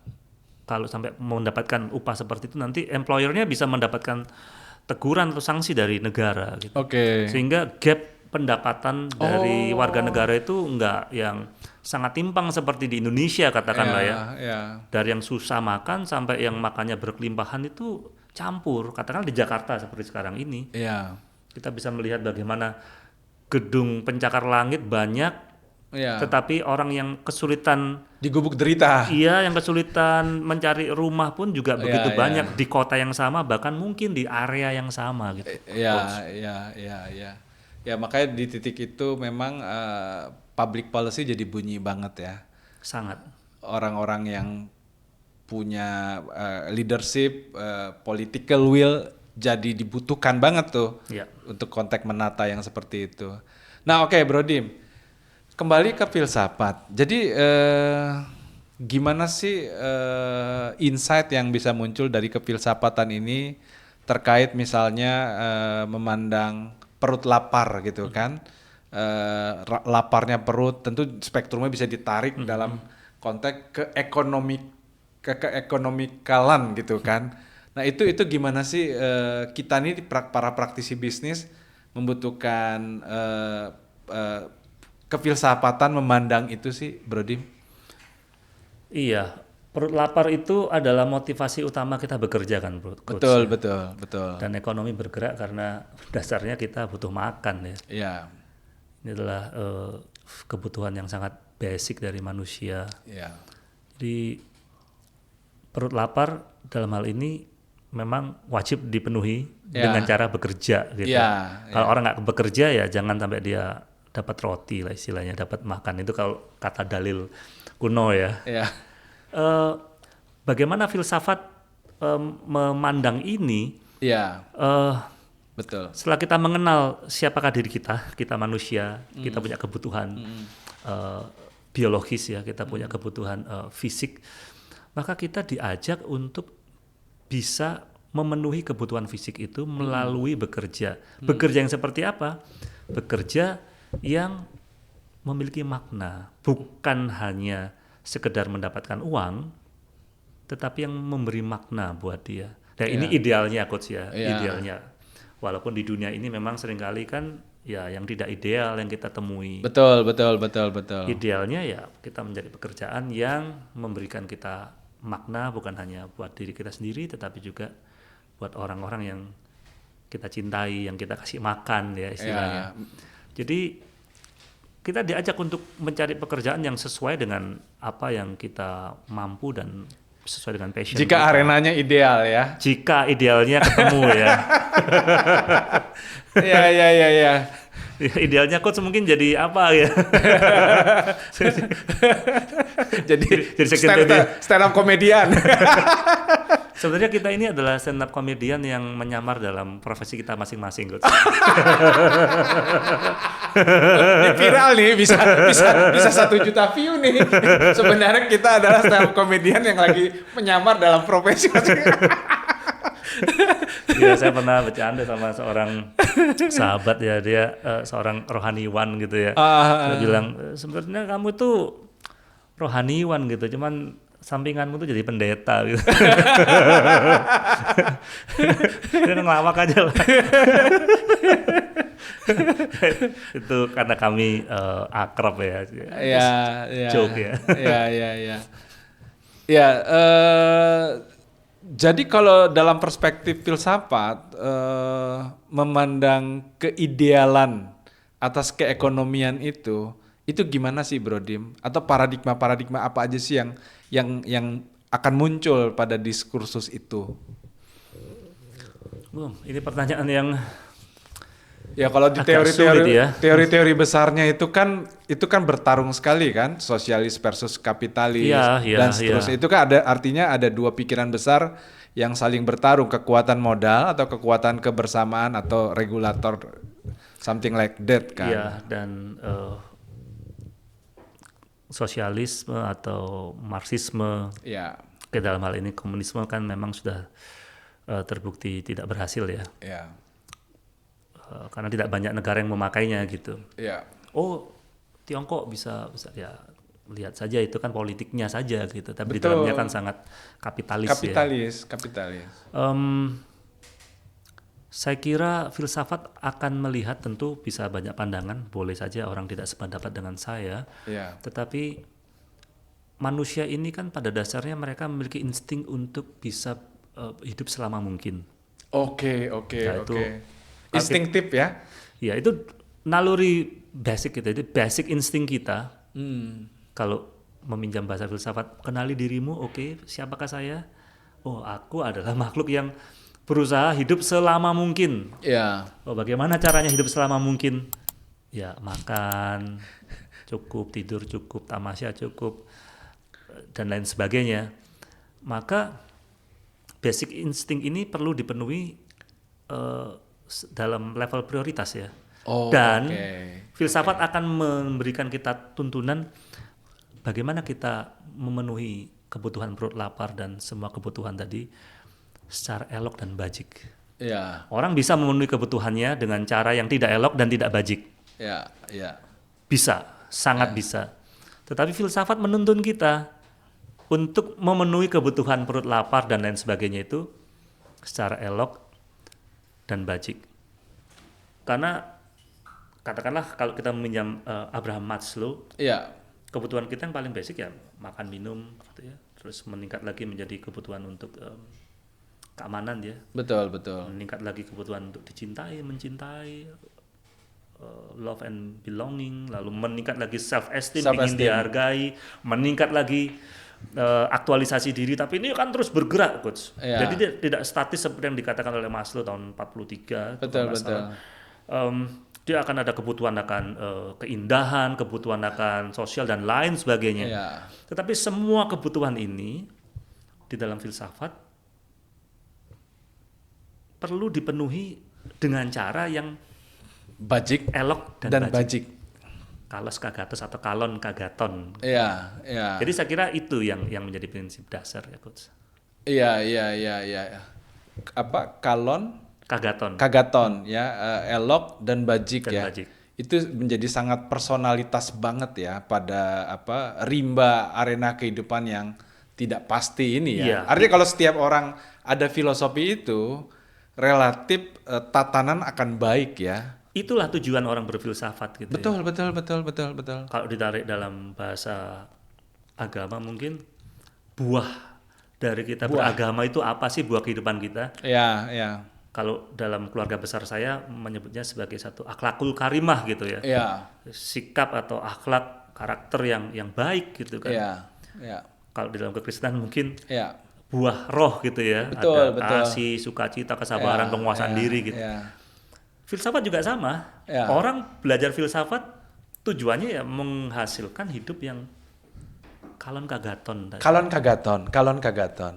kalau sampai mendapatkan upah seperti itu nanti employer-nya bisa mendapatkan teguran atau sanksi dari negara gitu. Sehingga gap pendapatan dari warga negara itu enggak yang sangat timpang seperti di Indonesia katakanlah Dari yang susah makan sampai yang makannya berkelimpahan itu campur. Katakanlah di Jakarta seperti sekarang ini. Kita bisa melihat bagaimana gedung pencakar langit banyak tetapi orang yang kesulitan digubuk derita. Iya, yang kesulitan mencari rumah pun juga begitu banyak di kota yang sama, bahkan mungkin di area yang sama gitu. Ya makanya di titik itu memang public policy jadi bunyi banget ya. Sangat. Orang-orang yang punya leadership, political will jadi dibutuhkan banget tuh untuk konteks menata yang seperti itu. Nah oke, Bro Dim. Kembali ke filsafat. Jadi gimana sih insight yang bisa muncul dari kefilsafatan ini terkait misalnya memandang perut lapar gitu kan? Laparnya perut tentu spektrumnya bisa ditarik dalam konteks keekonomikalan gitu kan? Nah itu gimana sih kita nih para praktisi bisnis membutuhkan kefilsafatan memandang itu sih, Bro Dim? Iya, perut lapar itu adalah motivasi utama kita bekerja kan, Bro. Betul. Dan ekonomi bergerak karena dasarnya kita butuh makan ya. Iya. Ini adalah kebutuhan yang sangat basic dari manusia. Iya. Jadi perut lapar dalam hal ini memang wajib dipenuhi dengan cara bekerja gitu. Kalau orang nggak bekerja ya jangan sampai dia dapat roti lah istilahnya, dapat makan. Itu kalau kata dalil kuno ya. Bagaimana filsafat memandang ini? Betul. Setelah kita mengenal siapakah diri kita manusia, kita punya kebutuhan biologis ya, kita punya kebutuhan fisik, maka kita diajak untuk bisa memenuhi kebutuhan fisik itu melalui bekerja. Bekerja yang seperti apa? Bekerja yang memiliki makna, bukan hanya sekedar mendapatkan uang, tetapi yang memberi makna buat dia. Dan ini idealnya coach ya, idealnya. Walaupun di dunia ini memang seringkali kan ya yang tidak ideal yang kita temui. Betul. Idealnya ya kita mencari pekerjaan yang memberikan kita makna, bukan hanya buat diri kita sendiri, tetapi juga buat orang-orang yang kita cintai, yang kita kasih makan ya istilahnya. Jadi kita diajak untuk mencari pekerjaan yang sesuai dengan apa yang kita mampu dan sesuai dengan passion. Jika kita. Arenanya ideal ya. Jika idealnya ketemu ya. Ya. Ya, idealnya coach mungkin jadi apa ya? jadi stand up komedian. Sebenarnya kita ini adalah stand up komedian yang menyamar dalam profesi kita masing-masing, coach. Ini viral nih, bisa 1 juta view nih. Sebenarnya kita adalah stand up komedian yang lagi menyamar dalam profesi masing-masing. Ya, saya pernah bercanda sama seorang sahabat ya, dia seorang rohaniwan gitu ya. Dia bilang, sebenarnya kamu tuh rohaniwan gitu, cuman sampinganmu tuh jadi pendeta gitu. Dia ngelawak aja lah. Itu karena kami akrab ya. Joke ya. Jadi kalau dalam perspektif filsafat memandang keidealan atas keekonomian itu gimana sih Bro Dim? Atau paradigma apa aja sih yang akan muncul pada diskursus itu? Ini pertanyaan yang ya kalau di teori-teori besarnya itu kan bertarung sekali kan, sosialis versus kapitalis dan seterusnya. Itu kan artinya ada 2 pikiran besar yang saling bertarung, kekuatan modal atau kekuatan kebersamaan atau regulator, something like that kan. Iya, dan sosialisme atau marxisme, ke dalam hal ini komunisme kan memang sudah terbukti tidak berhasil ya. Karena tidak banyak negara yang memakainya gitu. Oh, Tiongkok bisa ya, lihat saja itu kan politiknya saja gitu, tapi di dalamnya kan sangat kapitalis. Saya kira filsafat akan melihat, tentu bisa banyak pandangan, boleh saja orang tidak sependapat dengan saya, tetapi manusia ini kan pada dasarnya mereka memiliki insting untuk bisa hidup selama mungkin. Oke. Instinktif ya? Ya, itu naluri basic gitu, itu basic insting kita. Kalau meminjam bahasa filsafat, kenali dirimu, oke, siapakah saya? Oh, aku adalah makhluk yang berusaha hidup selama mungkin. Oh, bagaimana caranya hidup selama mungkin? Ya, makan cukup, tidur cukup, tamasya cukup, dan lain sebagainya. Maka basic insting ini perlu dipenuhi dalam level prioritas ya. Dan filsafat akan memberikan kita tuntunan bagaimana kita memenuhi kebutuhan perut lapar dan semua kebutuhan tadi secara elok dan bajik. Orang bisa memenuhi kebutuhannya dengan cara yang tidak elok dan tidak bajik. Bisa, sangat bisa. Tetapi filsafat menuntun kita untuk memenuhi kebutuhan perut lapar dan lain sebagainya itu secara elok dan bajik. Karena katakanlah kalau kita meminjam Abraham Maslow, kebutuhan kita yang paling basic ya makan minum gitu ya. Terus meningkat lagi menjadi kebutuhan untuk keamanan ya. Betul. Meningkat lagi kebutuhan untuk dicintai, mencintai, love and belonging, lalu meningkat lagi self esteem, ingin dihargai, meningkat lagi aktualisasi diri, tapi ini kan terus bergerak, coach. Jadi dia tidak statis seperti yang dikatakan oleh Maslow tahun 43. Betul. Dia akan ada kebutuhan akan keindahan, kebutuhan akan sosial dan lain sebagainya. Tetapi semua kebutuhan ini di dalam filsafat perlu dipenuhi dengan cara yang bajik, elok dan bajik. Kalos kagatos atau kalon kagaton. Iya, iya. Jadi saya kira itu yang menjadi prinsip dasar ya Coach. Iya. Apa kalon? Kagaton ya, elok dan bajik ya. Bajik. Itu menjadi sangat personalitas banget ya pada rimba arena kehidupan yang tidak pasti ini ya. Iya. Artinya kalau setiap orang ada filosofi itu, relatif tatanan akan baik ya. Itulah tujuan orang berfilsafat gitu. Betul. Kalau ditarik dalam bahasa agama mungkin buah dari kita beragama itu apa sih buah kehidupan kita? Iya. Kalau dalam keluarga besar saya menyebutnya sebagai satu akhlakul karimah gitu ya. Iya. Sikap atau akhlak karakter yang baik gitu kan. Iya. Kalau di dalam kekristenan mungkin buah roh gitu ya. Betul. Kasih, sukacita, kesabaran, penguasaan diri gitu. Filsafat juga sama. Orang belajar filsafat tujuannya ya menghasilkan hidup yang kalon kagaton. Kalon kagaton.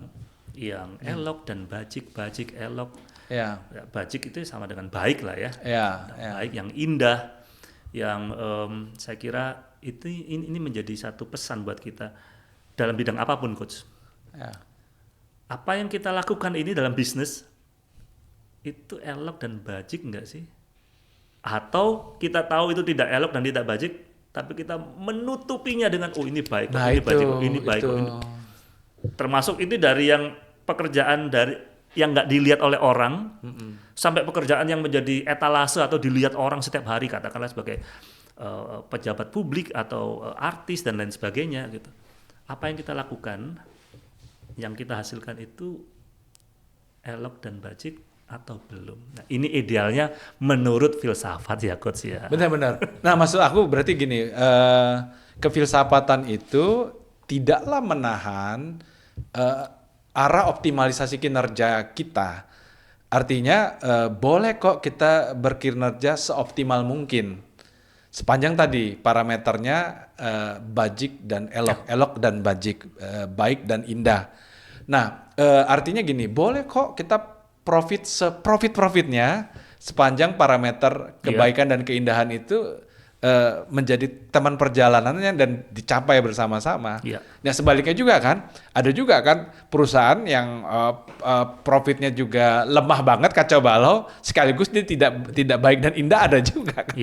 Yang elok dan bajik elok. Ya, bajik itu sama dengan baik lah ya. Baik, yang indah, yang saya kira ini menjadi satu pesan buat kita dalam bidang apapun Coach. Apa yang kita lakukan ini dalam bisnis itu elok dan bajik enggak sih? Atau kita tahu itu tidak elok dan tidak bajik, tapi kita menutupinya dengan ini baik, ini bajik, ini baik. Ini. Termasuk ini dari yang pekerjaan dari yang nggak dilihat oleh orang, sampai pekerjaan yang menjadi etalase atau dilihat orang setiap hari, katakanlah sebagai pejabat publik atau artis dan lain sebagainya gitu. Apa yang kita lakukan, yang kita hasilkan itu elok dan bajik atau belum? Nah, ini idealnya menurut filsafat ya Coach ya. Benar. Nah, maksud aku berarti gini, kefilsafatan itu tidaklah menahan arah optimalisasi kinerja kita. Artinya boleh kok kita berkinerja seoptimal mungkin. Sepanjang tadi parameternya bajik dan elok dan bajik, baik dan indah. Nah, artinya gini, boleh kok kita profitnya sepanjang parameter kebaikan dan keindahan itu menjadi teman perjalanannya dan dicapai bersama-sama. Nah, sebaliknya juga kan, ada juga kan perusahaan yang profitnya juga lemah banget, kacau balau, sekaligus dia tidak baik dan indah, ada juga kan.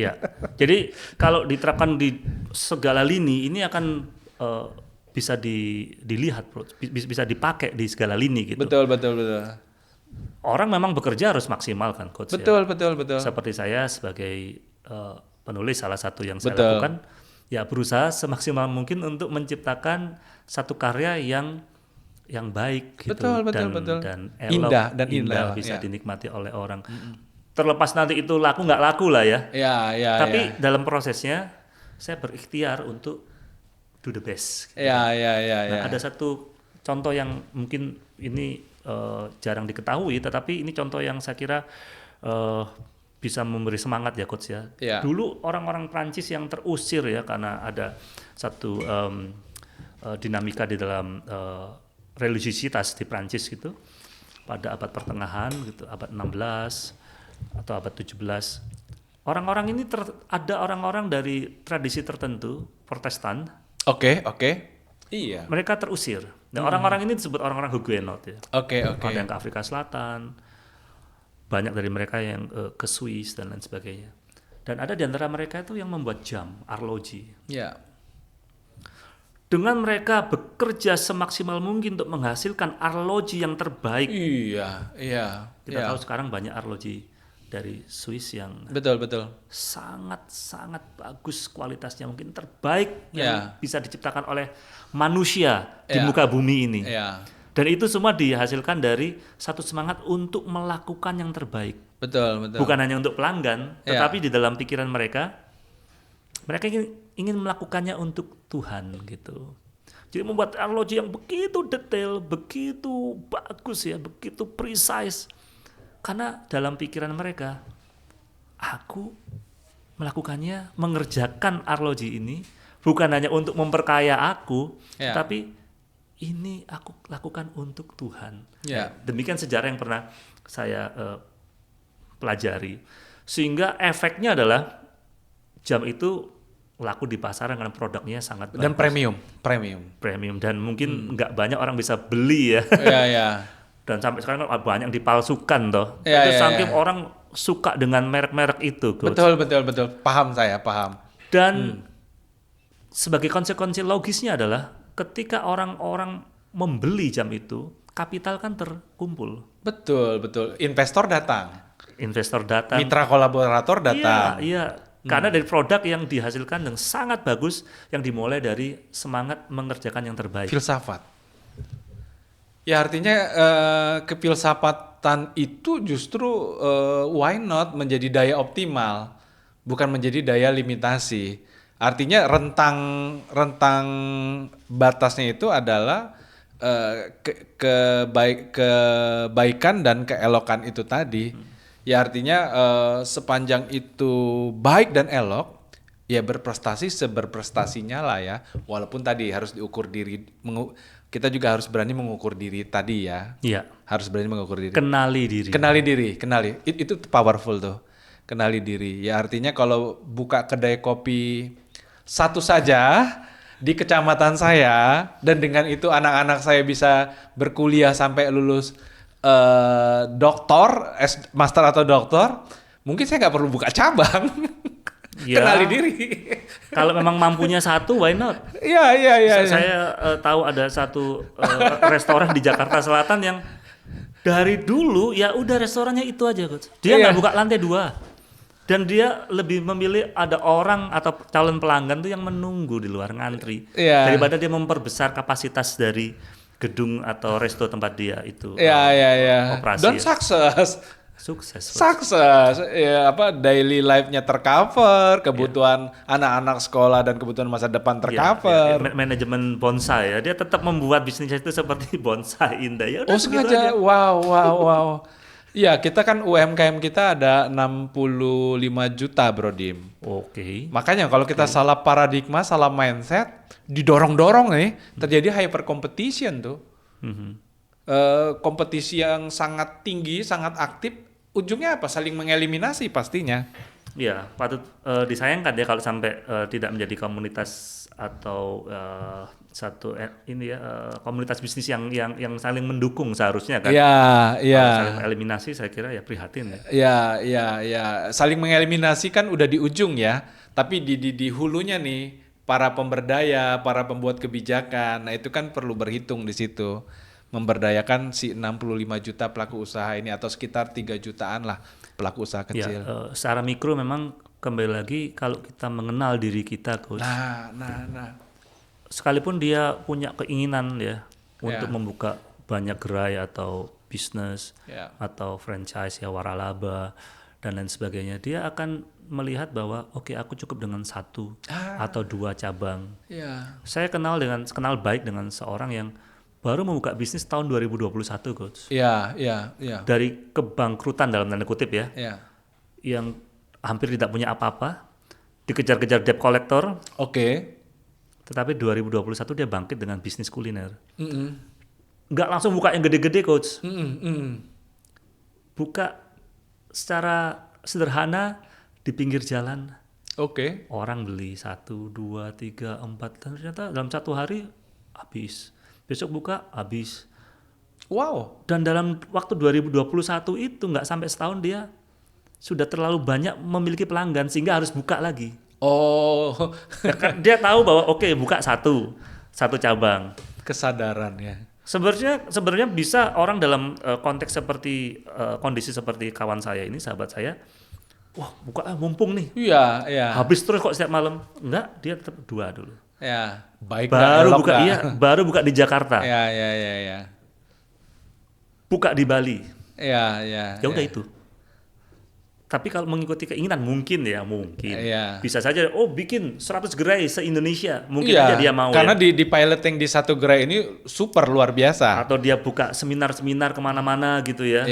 Jadi kalau diterapkan di segala lini ini akan bisa dilihat, bro, bisa dipakai di segala lini gitu. Betul. Orang memang bekerja harus maksimal kan, Coach. Betul. Seperti saya sebagai penulis, salah satu yang saya lakukan ya berusaha semaksimal mungkin untuk menciptakan satu karya yang baik gitu. Betul. Dan elok, indah bisa dinikmati oleh orang. Terlepas nanti itu laku nggak laku lah ya. Tapi dalam prosesnya saya berikhtiar untuk do the best. Gitu. Nah, ada satu contoh yang mungkin ini jarang diketahui, tetapi ini contoh yang saya kira bisa memberi semangat ya Coach ya. Dulu orang-orang Prancis yang terusir ya karena ada satu dinamika di dalam religiositas di Prancis gitu pada abad pertengahan gitu, abad 16 atau abad 17. Orang-orang ini ada orang-orang dari tradisi tertentu Protestan. Oke. Iya. Mereka terusir. Nah, orang-orang ini disebut orang-orang Huguenot ya. Ada yang ke Afrika Selatan. Banyak dari mereka yang ke Swiss dan lain sebagainya. Dan ada di antara mereka itu yang membuat jam, arloji. Dengan mereka bekerja semaksimal mungkin untuk menghasilkan arloji yang terbaik. Kita tahu sekarang banyak arloji dari Swiss yang betul sangat bagus kualitasnya, mungkin terbaik yang bisa diciptakan oleh manusia di muka bumi ini. Dan itu semua dihasilkan dari satu semangat untuk melakukan yang terbaik. Betul. Bukan hanya untuk pelanggan, tetapi di dalam pikiran mereka ingin melakukannya untuk Tuhan gitu. Jadi membuat arloji yang begitu detail, begitu bagus ya, begitu precise. Karena dalam pikiran mereka, aku melakukannya, mengerjakan arloji ini bukan hanya untuk memperkaya aku, tapi ini aku lakukan untuk Tuhan. Demikian sejarah yang pernah saya pelajari. Sehingga efeknya adalah jam itu laku di pasaran karena produknya sangat bagus. Dan premium. Dan mungkin nggak banyak orang bisa beli ya. Dan sampai sekarang banyak yang dipalsukan toh. Saking orang suka dengan merek-merek itu. Coach. Betul. Paham. Dan sebagai konsekuensi logisnya adalah ketika orang-orang membeli jam itu, kapital kan terkumpul. Betul. Investor datang. Mitra kolaborator datang. Iya. Karena dari produk yang dihasilkan yang sangat bagus, yang dimulai dari semangat mengerjakan yang terbaik. Filsafat. Ya artinya kefilsafatan itu justru why not menjadi daya optimal, bukan menjadi daya limitasi. Artinya rentang batasnya itu adalah kebaikan dan keelokan itu tadi. Ya artinya sepanjang itu baik dan elok, ya berprestasi seberprestasinya lah ya. Walaupun tadi harus diukur diri, kita juga harus berani mengukur diri tadi ya. Iya. Harus berani mengukur diri. Kenali diri. Itu powerful tuh. Kenali diri. Ya artinya kalau buka kedai kopi satu saja di kecamatan saya dan dengan itu anak-anak saya bisa berkuliah sampai lulus doktor, master atau doktor, mungkin saya nggak perlu buka cabang. Ya, kenali diri. Kalau memang mampunya satu, why not? Iya. Saya tahu ada satu restoran di Jakarta Selatan yang dari dulu ya udah restorannya itu aja, Coach. Dia nggak buka lantai 2. Dan dia lebih memilih ada orang atau calon pelanggan tuh yang menunggu di luar ngantri daripada dia memperbesar kapasitas dari gedung atau resto tempat dia itu operasi. Dan sukses. Ya, daily life-nya tercover, kebutuhan anak-anak sekolah dan kebutuhan masa depan tercover. Manajemen bonsai ya, dia tetap membuat bisnisnya itu seperti bonsai indah. Ya udah sengaja. Wow. Iya, kita kan UMKM kita ada 65 juta, Bro Dim. Oke. Makanya kalau kita salah paradigma, salah mindset, didorong-dorong nih, terjadi hyper competition tuh. Kompetisi yang sangat tinggi, sangat aktif, ujungnya apa? Saling mengeliminasi pastinya. Ya, patut disayangkan ya kalau sampai tidak menjadi komunitas atau komunitas bisnis yang saling mendukung seharusnya kan. Saling eliminasi saya kira ya prihatin ya. Ya. Saling mengeliminasi kan udah di ujung ya. Tapi di hulunya nih para pemberdaya, para pembuat kebijakan, nah itu kan perlu berhitung di situ. Memberdayakan si 65 juta pelaku usaha ini atau sekitar 3 jutaan lah pelaku usaha kecil. Secara mikro memang kembali lagi kalau kita mengenal diri kita, Coach. Nah. Sekalipun dia punya keinginan ya untuk membuka banyak gerai atau bisnis atau franchise ya waralaba dan lain sebagainya, dia akan melihat bahwa oke, aku cukup dengan 1 atau 2 cabang. Saya kenal baik dengan seorang yang baru membuka bisnis tahun 2021, Coach. Iya. Dari kebangkrutan dalam tanda kutip ya. Yang hampir tidak punya apa-apa, dikejar-kejar debt collector. Oke. Tetapi 2021 dia bangkit dengan bisnis kuliner. Nggak langsung buka yang gede-gede, Coach. Buka secara sederhana di pinggir jalan. Oke. Orang beli 1, 2, 3, 4, dan ternyata dalam 1 hari habis. Besok buka habis. Wow. Dan dalam waktu 2021 itu nggak sampai setahun dia sudah terlalu banyak memiliki pelanggan sehingga harus buka lagi. Oh. Dia tahu bahwa buka satu cabang. Kesadaran ya. Sebenarnya bisa orang dalam konteks seperti kondisi seperti kawan saya ini, sahabat saya, wah buka mumpung nih. Iya. Habis terus kok setiap malam. Enggak, dia tetap 2 dulu. Ya, baik baru buka di Jakarta. Ya. Buka di Bali. Ya udah itu. Tapi kalau mengikuti keinginan mungkin. Bisa saja bikin 100 gerai se-Indonesia. Mungkin aja dia mau. Karena di piloting di 1 gerai ini super luar biasa. Atau dia buka seminar-seminar kemana-mana gitu ya.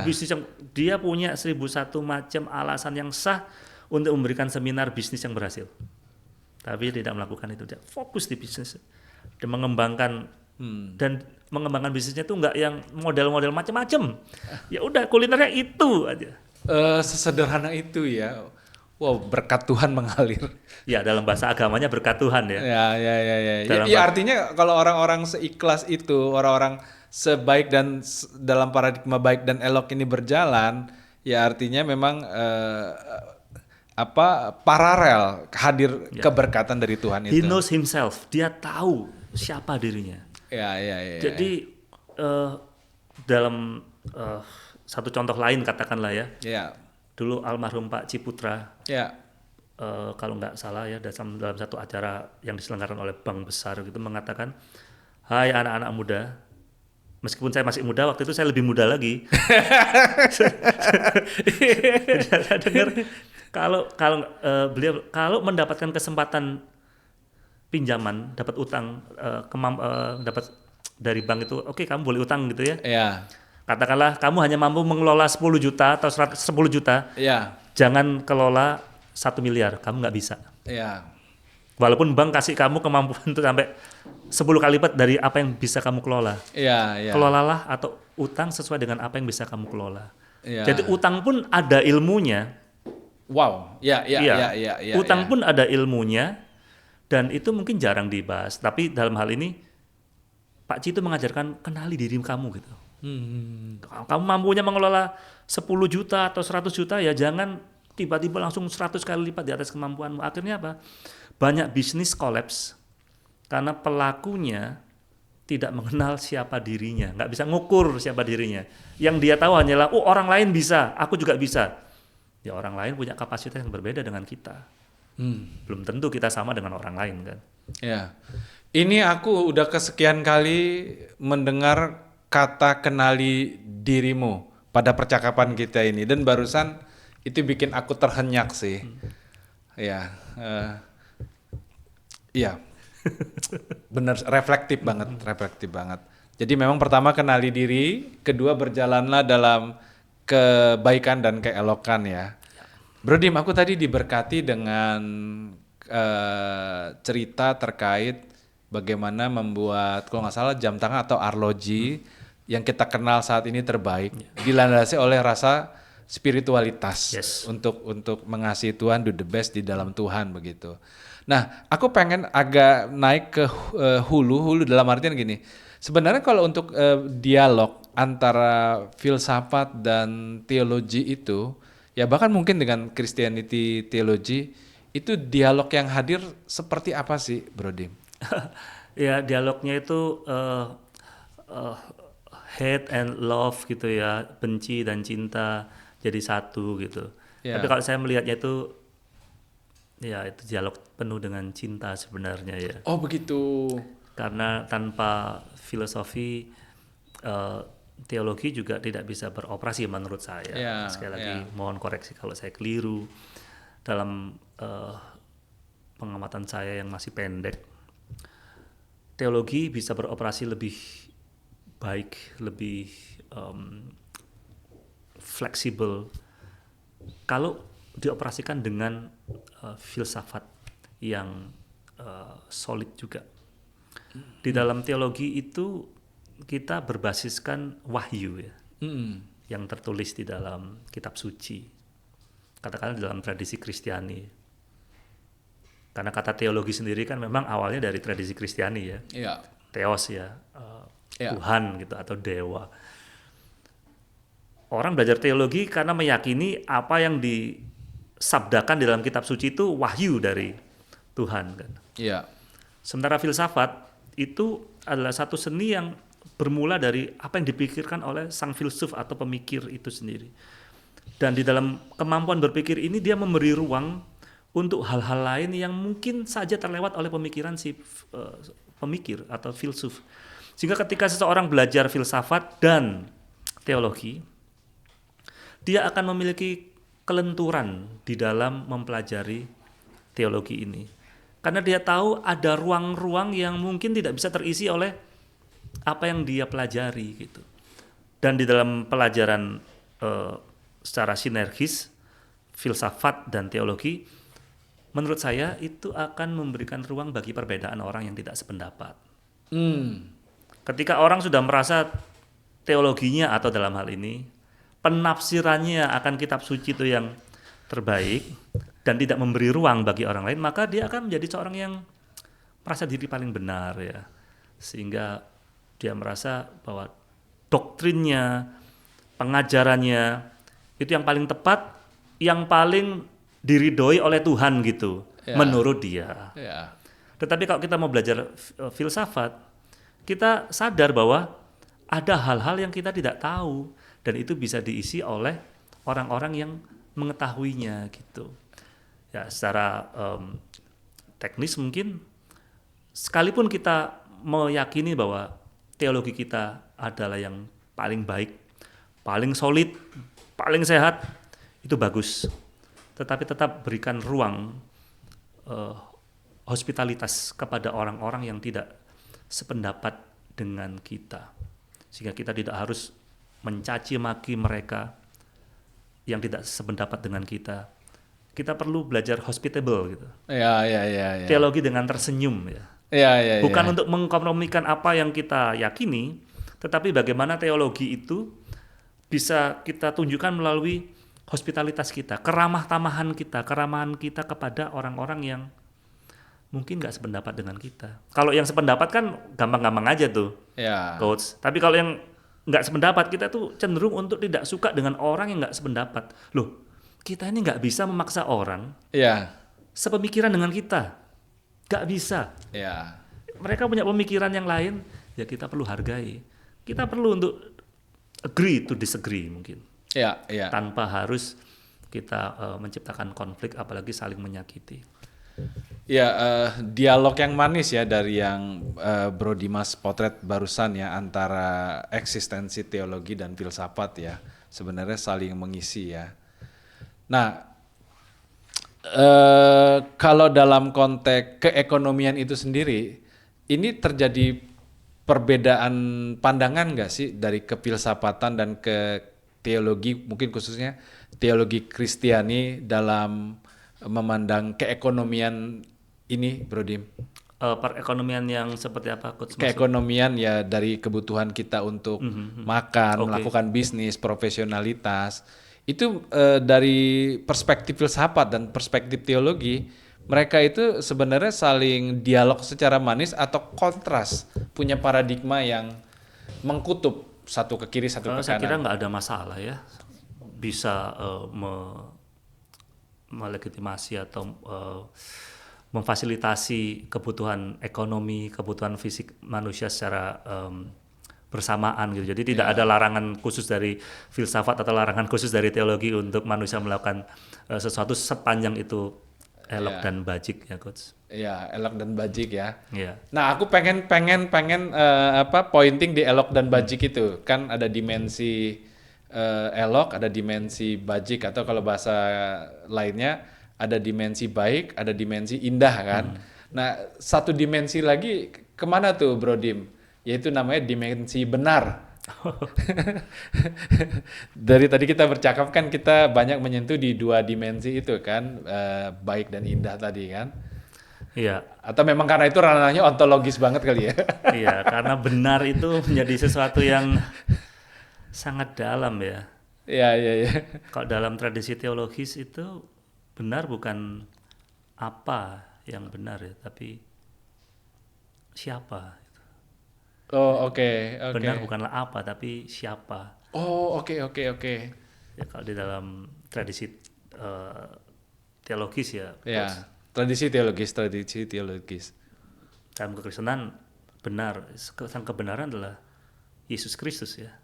Bisnis yang dia punya 1001 macam alasan yang sah untuk memberikan seminar bisnis yang berhasil. Tapi dia tidak melakukan itu, dia fokus di bisnis dan mengembangkan bisnisnya itu enggak yang model-model macam-macam. Ya udah kulinernya itu aja. Sesederhana itu ya. Wow, berkat Tuhan mengalir. Ya, dalam bahasa agamanya berkat Tuhan ya. Ya, artinya kalau orang-orang seikhlas itu, orang-orang sebaik dan dalam paradigma baik dan elok ini berjalan, ya artinya memang paralel hadir keberkatan dari Tuhan itu. He knows himself, dia tahu siapa dirinya. Ya. Jadi dalam satu contoh lain katakanlah ya. Dulu almarhum Pak Ciputra. Kalau nggak salah ya dalam satu acara yang diselenggarakan oleh bank besar gitu mengatakan, "Hai anak-anak muda, meskipun saya masih muda, waktu itu saya lebih muda lagi." Saya dengar beliau kalau mendapatkan kesempatan pinjaman, dapat utang, dapat dari bank itu, oke, kamu boleh utang gitu ya. Katakanlah kamu hanya mampu mengelola 10 juta atau 10 juta, jangan kelola 1 miliar, kamu nggak bisa. Walaupun bank kasih kamu kemampuan untuk sampai 10 kali lipat dari apa yang bisa kamu kelola. Kelolalah atau utang sesuai dengan apa yang bisa kamu kelola. Jadi utang pun ada ilmunya. Wow, utang pun ada ilmunya dan itu mungkin jarang dibahas. Tapi dalam hal ini Pak Ci itu mengajarkan kenali diri kamu gitu. Kamu mampunya mengelola 10 juta atau 100 juta ya jangan tiba-tiba langsung 100 kali lipat di atas kemampuanmu. Akhirnya apa? Banyak bisnis kolaps karena pelakunya tidak mengenal siapa dirinya, nggak bisa ngukur siapa dirinya. Yang dia tahu hanyalah, orang lain bisa, aku juga bisa. Ya orang lain punya kapasitas yang berbeda dengan kita. Belum tentu kita sama dengan orang lain kan. Ini aku udah kesekian kali mendengar kata kenali dirimu pada percakapan kita ini dan barusan itu bikin aku terhenyak sih. Bener, reflektif banget. Jadi memang pertama kenali diri, kedua berjalanlah dalam kebaikan dan keelokan ya. Bro Dim, aku tadi diberkati dengan cerita terkait bagaimana membuat kalau nggak salah jam tangan atau arloji yang kita kenal saat ini terbaik, dilandasi oleh rasa spiritualitas untuk mengasihi Tuhan, do the best di dalam Tuhan begitu. Nah, aku pengen agak naik ke hulu dalam artian gini. Sebenarnya kalau untuk dialog antara filsafat dan teologi itu, ya bahkan mungkin dengan Christianity teologi, itu dialog yang hadir seperti apa sih, Bro Dim? Ya, dialognya itu hate and love gitu ya, benci dan cinta jadi satu gitu. Tapi kalau saya melihatnya itu, ya itu dialog penuh dengan cinta sebenarnya ya. Oh begitu. Karena tanpa filosofi, teologi juga tidak bisa beroperasi menurut saya. Sekali lagi mohon koreksi kalau saya keliru. Dalam pengamatan saya yang masih pendek, teologi bisa beroperasi lebih baik, lebih fleksibel kalau dioperasikan dengan filsafat yang solid juga. Di dalam teologi itu kita berbasiskan wahyu ya, yang tertulis di dalam kitab suci, katakanlah dalam tradisi Kristiani. Karena kata teologi sendiri kan memang awalnya dari tradisi Kristiani ya, theos ya, Tuhan gitu atau dewa. Orang belajar teologi karena meyakini apa yang disabdakan di dalam kitab suci itu wahyu dari Tuhan kan. Sementara filsafat itu adalah satu seni yang bermula dari apa yang dipikirkan oleh sang filsuf atau pemikir itu sendiri. Dan di dalam kemampuan berpikir ini dia memberi ruang untuk hal-hal lain yang mungkin saja terlewat oleh pemikiran si pemikir atau filsuf. Sehingga ketika seseorang belajar filsafat dan teologi, dia akan memiliki kelenturan di dalam mempelajari teologi ini. Karena dia tahu ada ruang-ruang yang mungkin tidak bisa terisi oleh apa yang dia pelajari gitu. Dan di dalam pelajaran secara sinergis filsafat dan teologi, menurut saya itu akan memberikan ruang bagi perbedaan orang yang tidak sependapat. Ketika orang sudah merasa teologinya atau dalam hal ini penafsirannya akan kitab suci itu yang terbaik dan tidak memberi ruang bagi orang lain, maka dia akan menjadi seorang yang merasa diri paling benar ya. Sehingga dia merasa bahwa doktrinnya, pengajarannya itu yang paling tepat, yang paling diridhoi oleh Tuhan gitu, menurut dia. Tetapi kalau kita mau belajar filsafat, kita sadar bahwa ada hal-hal yang kita tidak tahu dan itu bisa diisi oleh orang-orang yang mengetahuinya gitu. Ya, secara teknis mungkin sekalipun kita meyakini bahwa teologi kita adalah yang paling baik, paling solid, paling sehat, itu bagus. Tetapi tetap berikan ruang hospitalitas kepada orang-orang yang tidak sependapat dengan kita. Sehingga kita tidak harus mencaci maki mereka yang tidak sependapat dengan kita. Kita perlu belajar hospitable gitu. Teologi dengan tersenyum ya. Bukan untuk mengkompromikan apa yang kita yakini, tetapi bagaimana teologi itu bisa kita tunjukkan melalui hospitalitas kita, keramahan kita kepada orang-orang yang mungkin nggak sependapat dengan kita. Kalau yang sependapat kan gampang-gampang aja tuh, coach. Tapi kalau yang nggak sependapat, kita tuh cenderung untuk tidak suka dengan orang yang nggak sependapat. Loh, kita ini nggak bisa memaksa orang sepemikiran dengan kita, nggak bisa. Mereka punya pemikiran yang lain, ya kita perlu hargai. Kita perlu untuk agree to disagree mungkin. Tanpa harus kita menciptakan konflik, apalagi saling menyakiti. Dialog yang manis ya dari yang Bro Dimas potret barusan ya, antara eksistensi teologi dan filsafat ya, sebenarnya saling mengisi ya. Nah, kalau dalam konteks keekonomian itu sendiri, ini terjadi perbedaan pandangan nggak sih dari kefilsafatan dan ke teologi, mungkin khususnya teologi Kristiani dalam memandang keekonomian ini, Bro Dim? Perekonomian yang seperti apa, Coach? Keekonomian ya, dari kebutuhan kita untuk makan, melakukan bisnis, profesionalitas. Itu dari perspektif filsafat dan perspektif teologi, mereka itu sebenarnya saling dialog secara manis atau kontras, punya paradigma yang mengkutub, satu ke kiri, satu ke kanan. Saya kira nggak ada masalah ya, bisa melegitimasi atau memfasilitasi kebutuhan ekonomi, kebutuhan fisik manusia secara bersamaan gitu. Jadi tidak ada larangan khusus dari filsafat atau larangan khusus dari teologi untuk manusia melakukan sesuatu sepanjang itu elok dan bajik ya, Coach. Elok dan bajik ya. Nah, aku pengen pointing di elok dan bajik itu. Kan ada dimensi elok, ada dimensi bajik, atau kalau bahasa lainnya ada dimensi baik, ada dimensi indah kan. Nah, satu dimensi lagi kemana tuh, Bro Dim? Yaitu namanya dimensi benar. Dari tadi kita bercakap kan, kita banyak menyentuh di dua dimensi itu kan, baik dan indah tadi kan. Atau memang karena itu ranahnya ontologis banget kali ya? Karena benar itu menjadi sesuatu yang sangat dalam ya. Kalau dalam tradisi teologis itu benar bukan apa yang benar ya, tapi siapa. Benar bukanlah apa, tapi siapa. Ya, kalau di dalam tradisi teologis ya. Tradisi teologis. Dalam kekristenan benar, sang kebenaran adalah Yesus Kristus ya.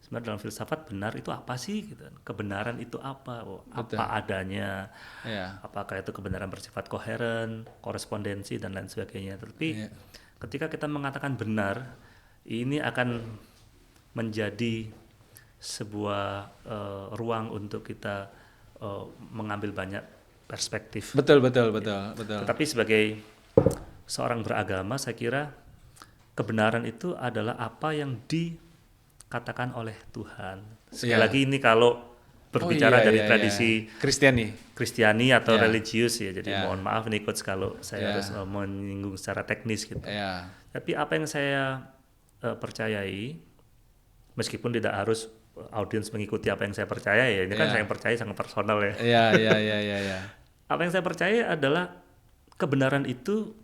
Sebenarnya dalam filsafat benar itu apa sih? Gitu. Kebenaran itu apa? Apa adanya? Apakah itu kebenaran bersifat koheren, korespondensi dan lain sebagainya. Tapi ketika kita mengatakan benar, ini akan menjadi sebuah ruang untuk kita mengambil banyak perspektif. Betul. Tetapi sebagai seorang beragama, saya kira kebenaran itu adalah apa yang dikatakan oleh Tuhan. Sekali lagi ini kalau berbicara dari tradisi Kristiani atau religius ya. Jadi mohon maaf nih, Coach, kalau saya harus menyinggung secara teknis gitu. Tapi apa yang saya percayai, meskipun tidak harus audiens mengikuti apa yang saya percaya ya. Ini kan saya percaya sangat personal ya. Iya. Apa yang saya percaya adalah kebenaran itu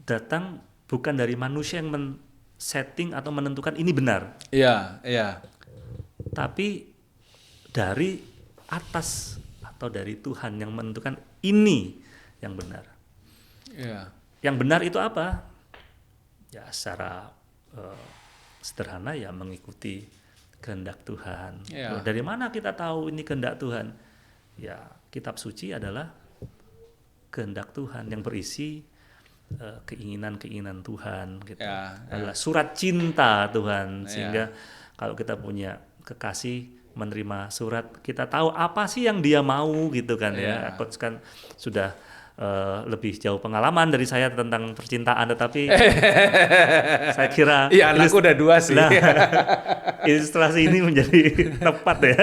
datang bukan dari manusia yang men-setting atau menentukan ini benar. Iya. Tapi dari atas atau dari Tuhan yang menentukan ini yang benar. Iya. Yang benar itu apa? Ya secara sederhana ya mengikuti kehendak Tuhan. Yeah. Dari mana kita tahu ini kehendak Tuhan? Ya kitab suci adalah kehendak Tuhan yang berisi keinginan-keinginan Tuhan. Gitu. Adalah surat cinta Tuhan. Sehingga kalau kita punya kekasih menerima surat, kita tahu apa sih yang dia mau gitu kan ya. Coach kan sudah lebih jauh pengalaman dari saya tentang percintaan, tetapi saya kira anakku udah 2 sih. Nah, ilustrasi ini menjadi tepat ya.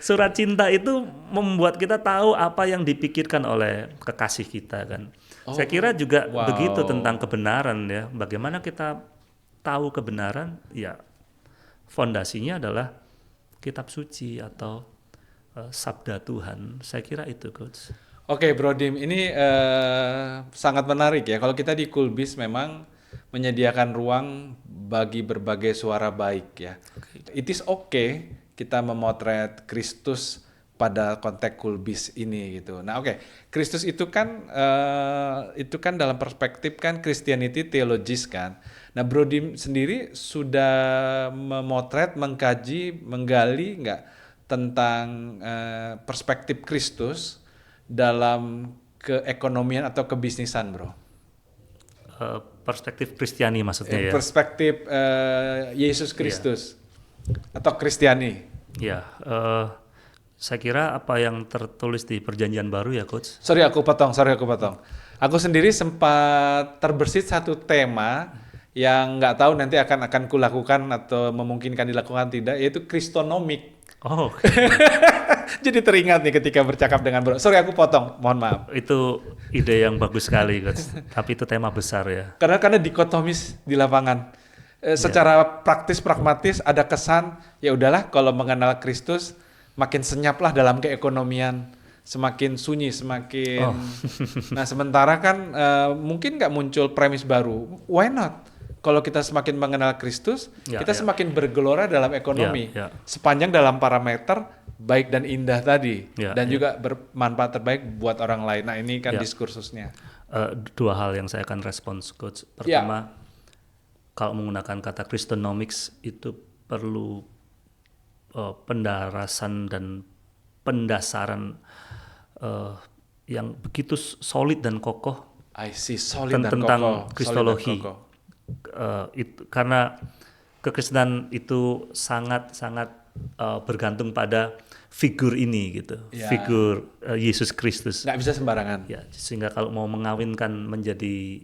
Surat cinta itu membuat kita tahu apa yang dipikirkan oleh kekasih kita kan. Saya kira juga begitu tentang kebenaran ya. Bagaimana kita tahu kebenaran? Ya fondasinya adalah kitab suci atau sabda Tuhan. Saya kira itu, Coach. Oke, Bro Dim, ini sangat menarik ya. Kalau kita di Coolbiz memang menyediakan ruang bagi berbagai suara baik ya. It is okay kita memotret Kristus pada konteks Coolbiz ini gitu. Nah, Kristus itu kan dalam perspektif kan Christianity theologis kan. Nah, Bro Dim sendiri sudah memotret, mengkaji, menggali nggak tentang perspektif Kristus dalam keekonomian atau kebisnisan, Bro? Perspektif Kristiani maksudnya ya? Perspektif Yesus Kristus atau Kristiani. Ya, saya kira apa yang tertulis di Perjanjian Baru ya, Coach. Sorry aku potong. Aku sendiri sempat terbersit satu tema yang nggak tahu nanti akan kulakukan atau memungkinkan dilakukan tidak, yaitu Kristonomik. Oh. Jadi teringat nih ketika bercakap dengan Bro. Sorry aku potong, mohon maaf. Itu ide yang bagus sekali, Coach. Tapi itu tema besar ya. Karena dikotomis di lapangan. Secara praktis pragmatis ada kesan ya udahlah kalau mengenal Kristus makin senyaplah dalam keekonomian, semakin sunyi, semakin. Nah sementara kan mungkin nggak muncul premis baru. Why not? Kalau kita semakin mengenal Kristus, kita semakin bergelora dalam ekonomi. Sepanjang dalam parameter baik dan indah tadi. Dan juga bermanfaat terbaik buat orang lain. Nah ini kan diskursusnya. Dua hal yang saya akan respons, Coach. Pertama, kalau menggunakan kata Christonomics itu perlu pendarasan dan pendasaran yang begitu solid dan kokoh. Tentang kristologi. Karena kekristenan itu sangat bergantung pada figur ini gitu, figur Yesus Kristus. Nggak bisa sembarangan. Ya, sehingga kalau mau mengawinkan menjadi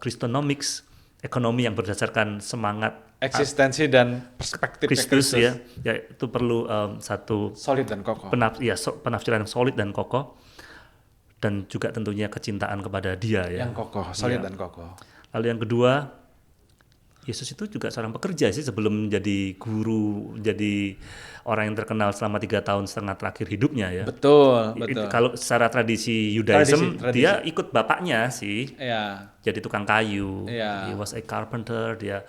Christonomics, ekonomi yang berdasarkan semangat eksistensi dan perspektif Kristus ya itu perlu satu solid dan kokoh. Penafsiran yang solid dan kokoh, dan juga tentunya kecintaan kepada Dia ya. Yang kokoh, solid dan kokoh. Lalu yang kedua, Yesus itu juga seorang pekerja sih sebelum menjadi guru, jadi orang yang terkenal selama 3 tahun setengah terakhir hidupnya ya. Betul. Kalau secara tradisi Yudaism, dia ikut bapaknya sih. Jadi tukang kayu. He was a carpenter, dia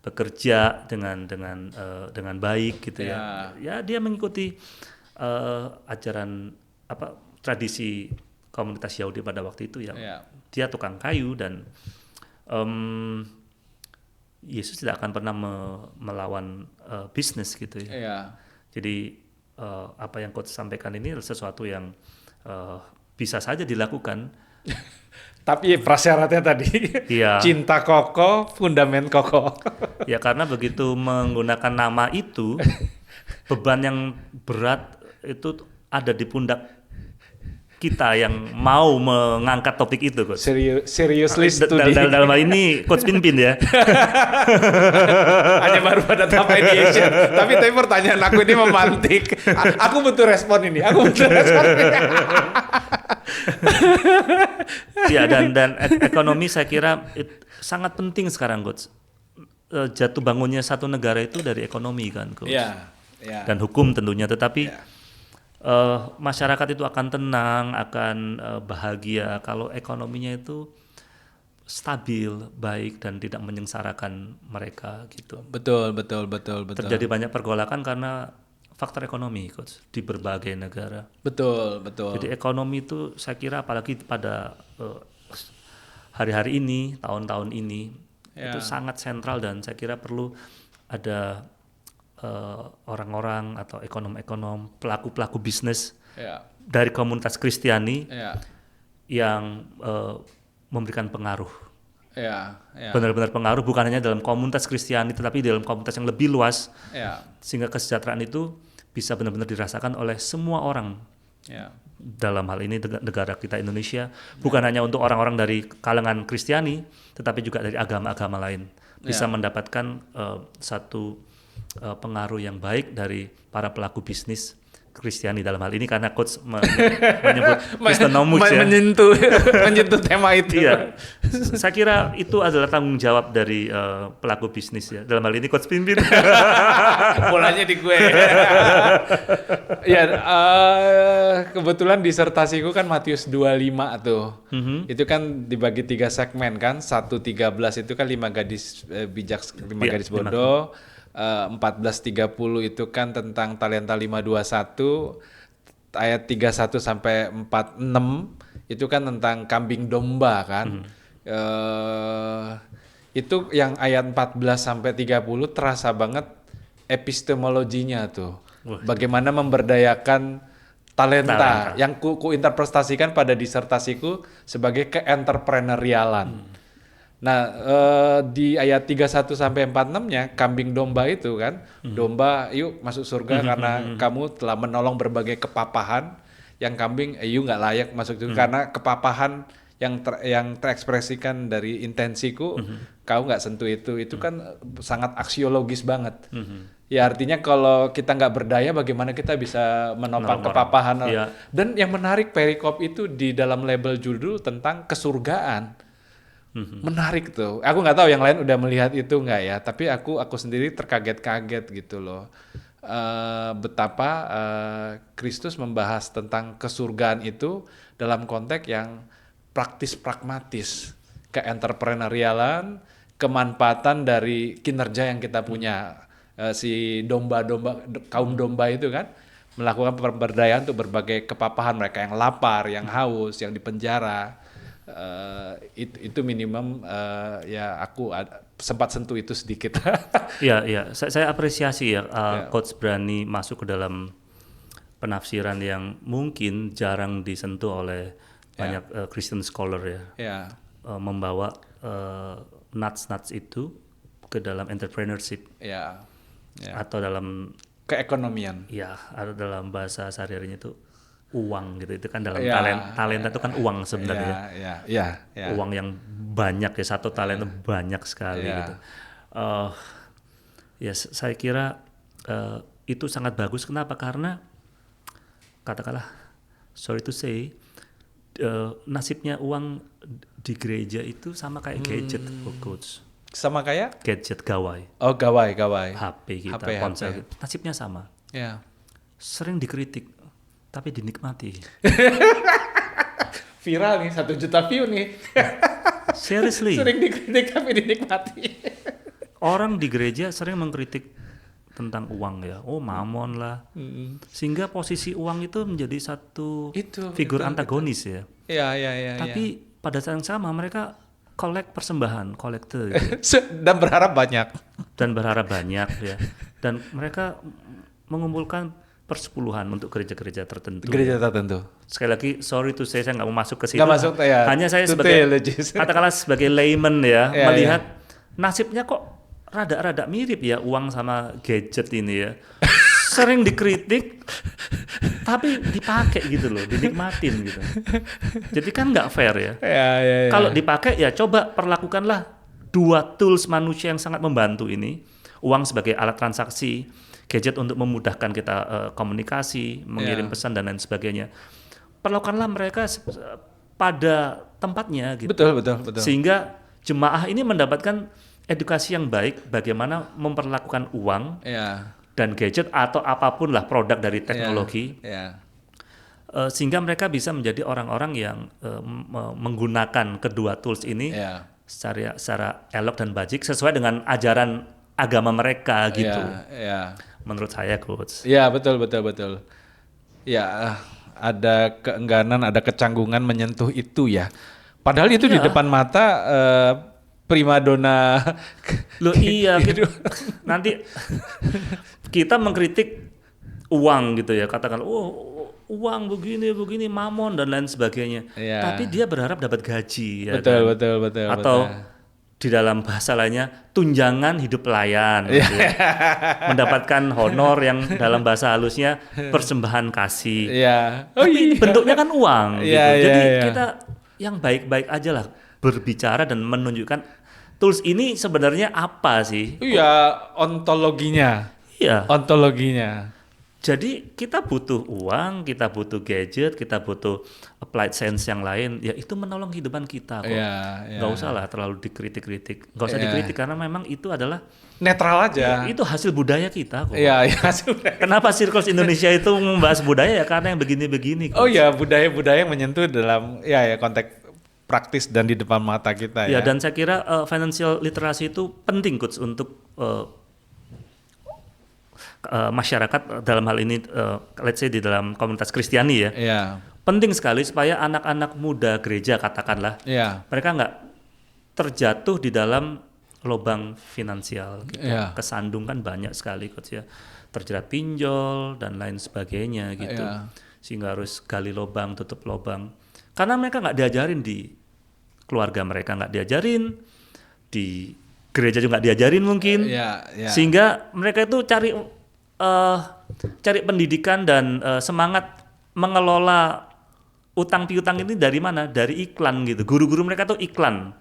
bekerja dengan baik gitu ya. Ya dia mengikuti ajaran tradisi komunitas Yahudi pada waktu itu ya. Dia tukang kayu dan Yesus tidak akan pernah melawan bisnis gitu ya. Jadi apa yang Coach sampaikan ini adalah sesuatu yang bisa saja dilakukan. Tapi prasyaratnya tadi cinta kokoh, fundamen kokoh. Ya karena begitu menggunakan nama itu, beban yang berat itu ada di pundak kita yang mau mengangkat topik itu, Coach. Seriously studi. Dalam hal ini Coach Pinpin ya. Hanya baru pada tahap ideation. Tapi pertanyaan aku ini memantik. Aku butuh respon ini. Ya dan ekonomi saya kira sangat penting sekarang, Coach. Jatuh bangunnya satu negara itu dari ekonomi kan, Coach. dan hukum tentunya, tetapi masyarakat itu akan tenang, akan bahagia kalau ekonominya itu stabil, baik dan tidak menyengsarakan mereka gitu. Betul. Terjadi banyak pergolakan karena faktor ekonomi, Coach, di berbagai negara. Betul. Jadi ekonomi itu saya kira apalagi pada hari-hari ini, tahun-tahun ini itu sangat sentral, dan saya kira perlu ada orang-orang atau ekonom-ekonom, pelaku-pelaku bisnis dari komunitas Kristiani yang memberikan pengaruh. Benar-benar pengaruh, bukan hanya dalam komunitas Kristiani tetapi dalam komunitas yang lebih luas, sehingga kesejahteraan itu bisa benar-benar dirasakan oleh semua orang. Dalam hal ini negara kita Indonesia, bukan hanya untuk orang-orang dari kalangan Kristiani tetapi juga dari agama-agama lain bisa mendapatkan satu pengaruh yang baik dari para pelaku bisnis Kristiani dalam hal ini, karena Coach menyebut Kristenomix ya. menyentuh tema itu. Iya. Saya kira itu adalah tanggung jawab dari pelaku bisnis ya. Dalam hal ini Coach Pimpin. Bolanya di gue. Ya, kebetulan disertasiku kan Matius 25 tuh. Itu kan dibagi 3 segmen kan. 1:13 itu kan 5 gadis bijak, 5 gadis bodoh. 14:30 itu kan tentang talenta 521, ayat 31 sampai 46 itu kan tentang kambing domba kan. Itu yang ayat 14 sampai 30 terasa banget epistemologinya tuh. Bagaimana memberdayakan talenta. Yang ku interpretasikan pada disertasiku sebagai ke-entrepreneurialan. Nah, di ayat 31 sampai 46-nya kambing domba itu kan, domba yuk masuk surga karena kamu telah menolong berbagai kepapahan, yang kambing yuk nggak layak masuk surga karena kepapahan yang terekspresikan dari intensiku, kau nggak sentuh itu kan sangat aksiologis banget. Ya artinya kalau kita nggak berdaya, bagaimana kita bisa menopang kepapahan? Dan yang menarik perikop itu di dalam label judul tentang kesurgaan. Menarik tuh. Aku nggak tahu yang lain udah melihat itu nggak ya. Tapi aku sendiri terkaget-kaget gitu loh. Betapa Kristus membahas tentang kesurgaan itu dalam konteks yang praktis pragmatis, ke-entrepreneurialan, kemanfaatan dari kinerja yang kita punya. Si domba-domba, kaum domba itu kan melakukan pemberdayaan untuk berbagai kepapahan mereka yang lapar, yang haus, yang dipenjara. Itu minimum ya aku sempat sentuh itu sedikit. Iya. Saya apresiasi ya Coach berani masuk ke dalam penafsiran yang mungkin jarang disentuh oleh banyak Christian scholar ya. Membawa nuts itu ke dalam entrepreneurship. Atau dalam keekonomian. Ya, atau dalam bahasa sehari-harinya itu uang gitu. Itu kan dalam talenta itu kan uang sebenarnya. Uang yang banyak ya, satu talenta banyak sekali gitu. Ya saya kira itu sangat bagus. Kenapa? Karena katakanlah, sorry to say, nasibnya uang di gereja itu sama kayak gadget, Coach. Sama kayak? Gadget, gawai. Oh, gawai. HP kita, ponsel. HP. Nasibnya sama. Sering dikritik, tapi dinikmati. Viral nih, 1 juta view nih. Seriously. Sering dikritik tapi dinikmati. Orang di gereja sering mengkritik tentang uang ya. Oh, mamon lah. Sehingga posisi uang itu menjadi satu figur antagonis ya. Iya. Tapi pada saat yang sama mereka kolektor gitu. Dan berharap banyak ya. Dan mereka mengumpulkan persepuluhan untuk gereja-gereja tertentu. Sekali lagi, sorry to say, saya nggak mau masuk ke situ. Hanya saya katakanlah sebagai layman ya, melihat nasibnya kok rada-rada mirip ya, uang sama gadget ini ya. Sering dikritik, tapi dipakai gitu loh, dinikmatin gitu. Jadi kan nggak fair ya. Kalau dipakai ya coba perlakukanlah 2 tools manusia yang sangat membantu ini. Uang sebagai alat transaksi, gadget untuk memudahkan kita komunikasi, mengirim pesan dan lain sebagainya. Perlakukanlah mereka pada tempatnya gitu. Betul. Sehingga jemaah ini mendapatkan edukasi yang baik bagaimana memperlakukan uang dan gadget atau apapun lah produk dari teknologi. Sehingga mereka bisa menjadi orang-orang yang menggunakan kedua tools ini secara elok dan bajik sesuai dengan ajaran agama mereka gitu. Menurut saya, Coach. Iya, betul. Ya, ada keengganan, ada kecanggungan menyentuh itu ya. Padahal itu di depan mata primadona. Loh iya, nanti kita mengkritik uang gitu ya, katakan uang begini mamon dan lain sebagainya. Tapi dia berharap dapat gaji ya. Betul. Atau di dalam bahasa lainnya tunjangan hidup pelayan gitu ya. Mendapatkan honor yang dalam bahasa halusnya persembahan kasih. Tapi bentuknya kan uang gitu. Jadi kita yang baik-baik aja lah berbicara dan menunjukkan tools ini sebenarnya apa sih? Ontologinya. Jadi kita butuh uang, kita butuh gadget, kita butuh applied science yang lain. Ya itu menolong kehidupan kita kok. Gak usah lah terlalu dikritik-kritik. Gak usah dikritik karena memang itu adalah netral aja. Itu hasil budaya kita kok. Kenapa Circles Indonesia itu membahas budaya ya karena yang begini-begini. Budaya-budaya yang menyentuh dalam konteks praktis dan di depan mata kita ya. Dan saya kira financial literacy itu penting Coach untuk masyarakat dalam hal ini let's say di dalam komunitas Kristiani ya. Penting sekali supaya anak-anak muda gereja katakanlah mereka nggak terjatuh di dalam lubang finansial gitu. Kesandung kan banyak sekali Coach ya. Terjerat pinjol dan lain sebagainya gitu. Sehingga harus gali lubang, tutup lubang. Karena mereka nggak diajarin di keluarga mereka, nggak diajarin di gereja juga nggak diajarin mungkin. Sehingga mereka itu cari pendidikan dan semangat mengelola utang piutang ini dari mana? Dari iklan gitu. Guru-guru mereka tuh iklan.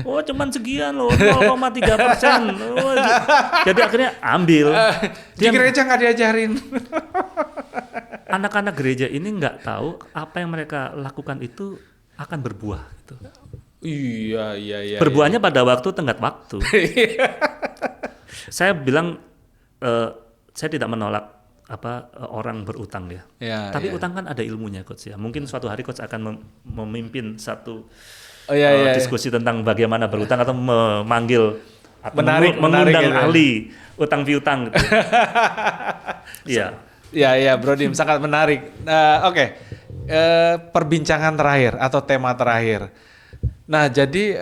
Oh cuman sekian loh, 0,3%. Jadi akhirnya ambil. Di gereja nggak diajarin. Anak-anak gereja ini nggak tahu apa yang mereka lakukan itu akan berbuah gitu. Berbuahnya pada waktu tenggat waktu. Saya bilang saya tidak menolak orang berutang ya. Tapi utang kan ada ilmunya Coach ya. Mungkin suatu hari Coach akan memimpin satu diskusi tentang bagaimana berutang atau memanggil atau mengundang ahli utang piutang gitu. Iya, Bro Dim, sangat menarik. Oke. Perbincangan terakhir atau tema terakhir. Nah, jadi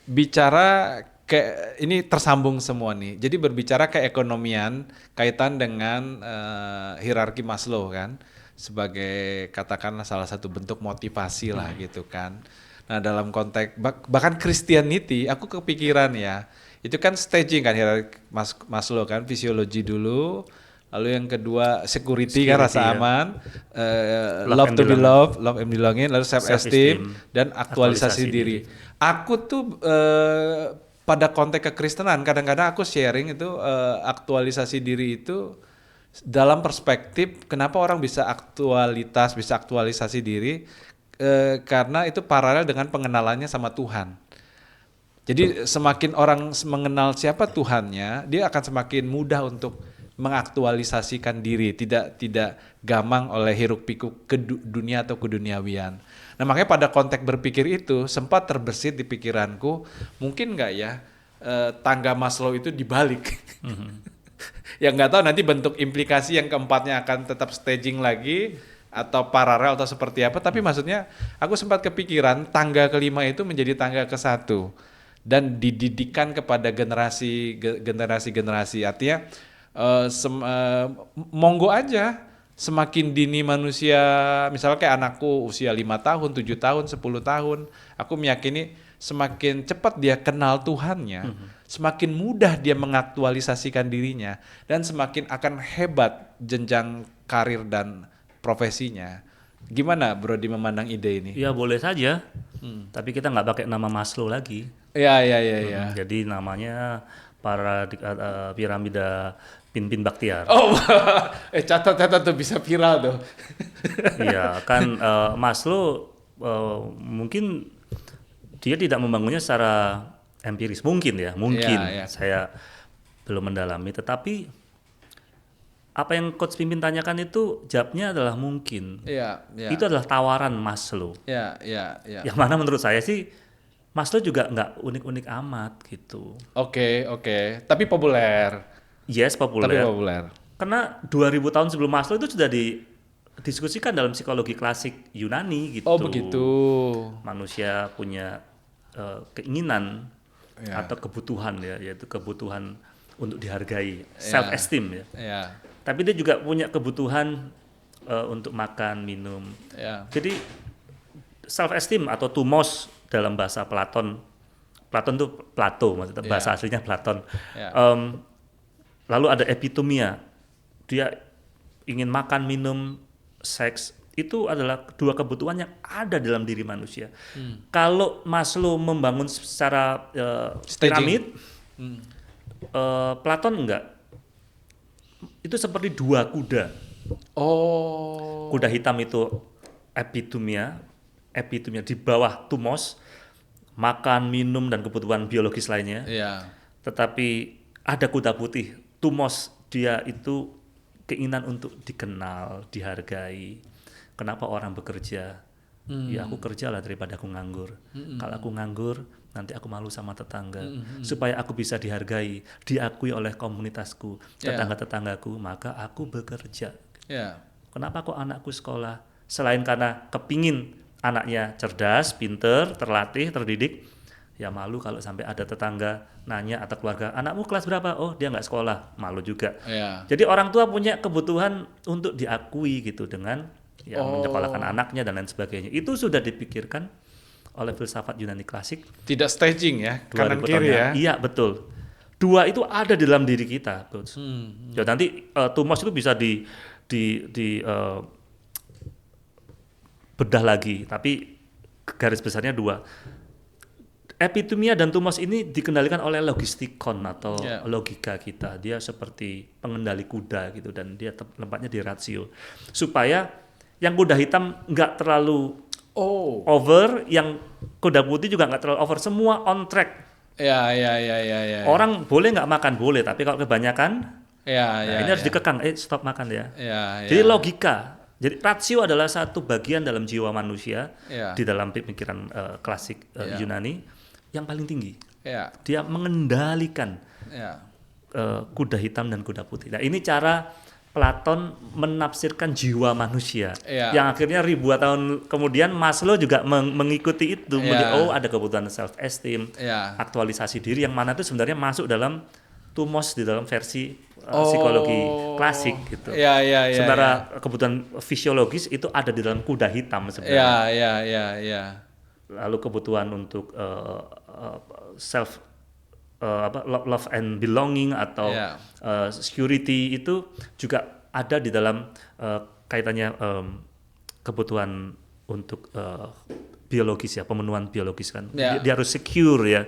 bicara ini tersambung semua nih. Jadi berbicara keekonomian kaitan dengan hierarki Maslow kan, sebagai katakanlah salah satu bentuk motivasi lah gitu kan. Nah, dalam konteks bahkan Christianity, aku kepikiran ya, itu kan staging kan hierarki Maslow kan, fisiologi dulu. Lalu yang kedua security kan rasa aman, love to be loved, love and belonging, lalu self esteem dan aktualisasi diri. Aku tuh pada konteks kekristenan kadang-kadang aku sharing itu aktualisasi diri itu dalam perspektif kenapa orang bisa aktualisasi diri karena itu paralel dengan pengenalannya sama Tuhan. Jadi semakin orang mengenal siapa Tuhannya, dia akan semakin mudah untuk mengaktualisasikan diri, tidak gamang oleh hiruk pikuk ke dunia atau keduniawian. Nah makanya pada konteks berpikir itu sempat terbersit di pikiranku, mungkin nggak ya tangga Maslow itu dibalik. Yang nggak tahu nanti bentuk implikasi yang keempatnya akan tetap staging lagi atau paralel atau seperti apa. Tapi maksudnya aku sempat kepikiran tangga kelima itu menjadi tangga ke-1 dan dididikan kepada generasi. Artinya monggo aja semakin dini manusia, misalnya kayak anakku usia 5 tahun, 7 tahun, 10 tahun, aku meyakini semakin cepat dia kenal Tuhannya, semakin mudah dia mengaktualisasikan dirinya dan semakin akan hebat jenjang karir dan profesinya. Gimana Bro di memandang ide ini? Ya boleh saja, tapi kita nggak pakai nama Maslow lagi. Iya. Jadi namanya piramida Pin Baktiar. Oh, catat tuh bisa viral tuh. Iya kan Maslow mungkin dia tidak membangunnya secara empiris mungkin. Yeah. Saya belum mendalami. Tetapi apa yang Coach Pimpin tanyakan itu jawabnya adalah mungkin. Itu adalah tawaran Maslow. Yang mana menurut saya sih Maslow juga nggak unik-unik amat gitu. Oke. Tapi populer. Yes, populer. Karena 2000 tahun sebelum Maslow itu sudah didiskusikan dalam psikologi klasik Yunani gitu. Oh begitu. Manusia punya keinginan atau kebutuhan ya, yaitu kebutuhan untuk dihargai, self esteem ya. Tapi dia juga punya kebutuhan untuk makan, minum. Jadi self esteem atau thumos dalam bahasa Plato itu Plato maksudnya, bahasa aslinya Platon. Lalu ada epitomia, dia ingin makan, minum, seks. Itu adalah dua kebutuhan yang ada dalam diri manusia. Kalau Maslow membangun secara piramid, Platon enggak. Itu seperti dua kuda. Kuda hitam itu epitomia di bawah thumos, makan, minum dan kebutuhan biologis lainnya. Tetapi ada kuda putih, thumos, dia itu keinginan untuk dikenal, dihargai. Kenapa orang bekerja? Ya aku kerjalah daripada aku nganggur. Kalau aku nganggur, nanti aku malu sama tetangga. Supaya aku bisa dihargai, diakui oleh komunitasku, tetangga-tetanggaku, maka aku bekerja. Kenapa kok anakku sekolah? Selain karena kepingin anaknya cerdas, pinter, terlatih, terdidik, ya malu kalau sampai ada tetangga nanya atau keluarga, anakmu kelas berapa? Oh dia nggak sekolah, malu juga. Jadi orang tua punya kebutuhan untuk diakui gitu dengan menyekolahkan anaknya dan lain sebagainya. Itu sudah dipikirkan oleh filsafat Yunani klasik. Tidak staging ya, kanan kiri ya. Iya betul. Dua itu ada di dalam diri kita, Coach. Ya nanti thumos itu bisa bedah lagi, tapi garis besarnya dua. Epitomia dan thumos ini dikendalikan oleh logistikon atau logika kita. Dia seperti pengendali kuda gitu dan dia tempatnya di ratio. Supaya yang kuda hitam nggak terlalu over, yang kuda putih juga nggak terlalu over, semua on track. Orang boleh nggak makan boleh, tapi kalau kebanyakan, ini harus dikekang. Stop makan ya. Jadi logika. Jadi rasio adalah satu bagian dalam jiwa manusia di dalam pemikiran klasik Yunani yang paling tinggi. Dia mengendalikan kuda hitam dan kuda putih. Nah ini cara Platon menafsirkan jiwa manusia, yang akhirnya ribuan tahun kemudian Maslow juga mengikuti itu. Ada kebutuhan self esteem, aktualisasi diri, yang mana itu sebenarnya masuk dalam thumos di dalam versi psikologi klasik gitu. Sementara kebutuhan fisiologis itu ada di dalam kuda hitam sebenarnya. Lalu kebutuhan untuk self love and belonging atau security itu juga ada di dalam kaitannya kebutuhan untuk biologis ya, pemenuhan biologis kan. Dia harus secure ya.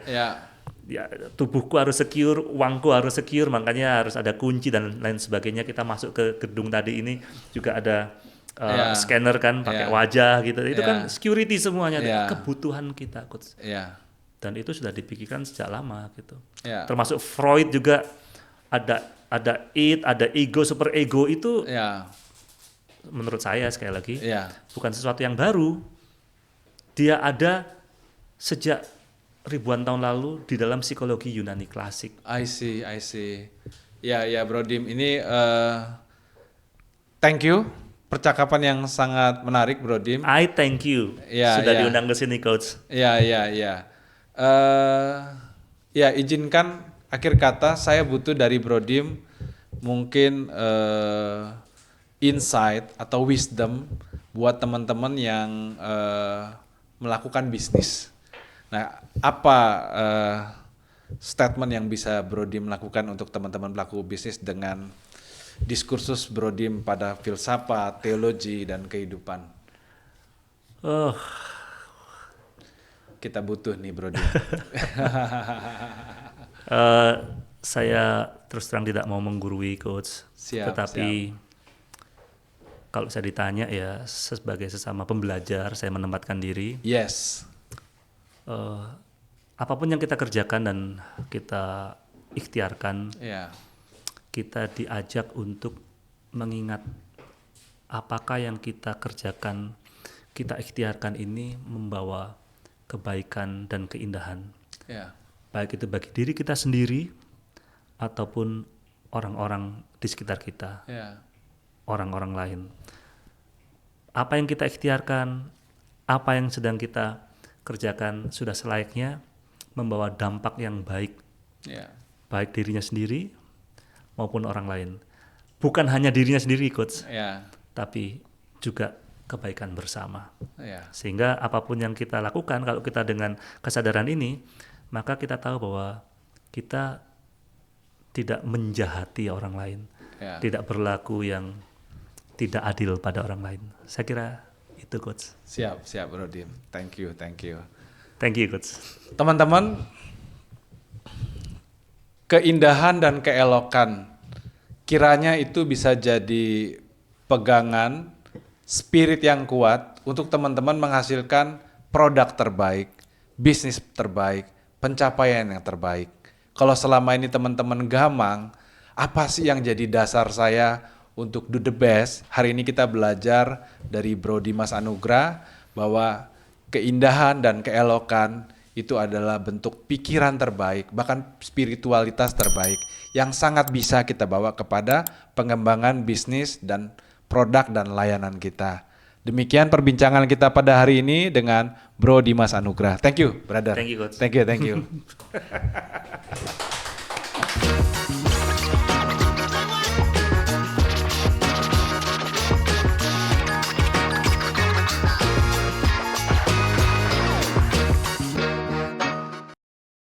Ya, tubuhku harus secure, uangku harus secure, makanya harus ada kunci dan lain sebagainya. Kita masuk ke gedung tadi ini juga ada scanner kan, pakai wajah gitu. Itu kan security semuanya, kebutuhan kita, Coach. Dan itu sudah dipikirkan sejak lama gitu. Termasuk Freud juga ada id, ada ego, super ego itu. Menurut saya sekali lagi bukan sesuatu yang baru. Dia ada sejak ribuan tahun lalu di dalam psikologi Yunani klasik. I see. Ya Bro Dim, ini thank you. Percakapan yang sangat menarik, Bro Dim. I thank you sudah diundang ke sini, Coach. Izinkan akhir kata saya butuh dari Bro Dim mungkin insight atau wisdom buat teman-teman yang melakukan bisnis. Nah, apa statement yang bisa Bro Dim lakukan untuk teman-teman pelaku bisnis dengan diskursus Bro Dim pada filsafat, teologi dan kehidupan? Kita butuh nih Bro Dim. Saya terus terang tidak mau menggurui, Coach. Tetapi kalau saya ditanya ya sebagai sesama pembelajar, saya menempatkan diri. Yes. Apapun yang kita kerjakan dan kita ikhtiarkan. Kita diajak untuk mengingat apakah yang kita kerjakan, kita ikhtiarkan ini membawa kebaikan dan keindahan. Baik itu bagi diri kita sendiri ataupun orang-orang di sekitar kita, orang-orang lain. Apa yang kita ikhtiarkan, apa yang sedang kita kerjakan sudah selayaknya membawa dampak yang baik, baik dirinya sendiri maupun orang lain. Bukan hanya dirinya sendiri, Coach, tapi juga kebaikan bersama. Sehingga apapun yang kita lakukan, kalau kita dengan kesadaran ini, maka kita tahu bahwa kita tidak menjahati orang lain, tidak berlaku yang tidak adil pada orang lain. Saya kira itu, Coach. Siap Bro Dim. Thank you. Thank you, Coach. Teman-teman, keindahan dan keelokan kiranya itu bisa jadi pegangan spirit yang kuat untuk teman-teman menghasilkan produk terbaik, bisnis terbaik, pencapaian yang terbaik. Kalau selama ini teman-teman gamang, apa sih yang jadi dasar saya untuk do the best? Hari ini kita belajar dari Bro Dimas Anugrah bahwa keindahan dan keelokan itu adalah bentuk pikiran terbaik, bahkan spiritualitas terbaik yang sangat bisa kita bawa kepada pengembangan bisnis dan produk dan layanan kita. Demikian perbincangan kita pada hari ini dengan Bro Dimas Anugrah. Thank you, brother. Thank you, Coach. Thank you.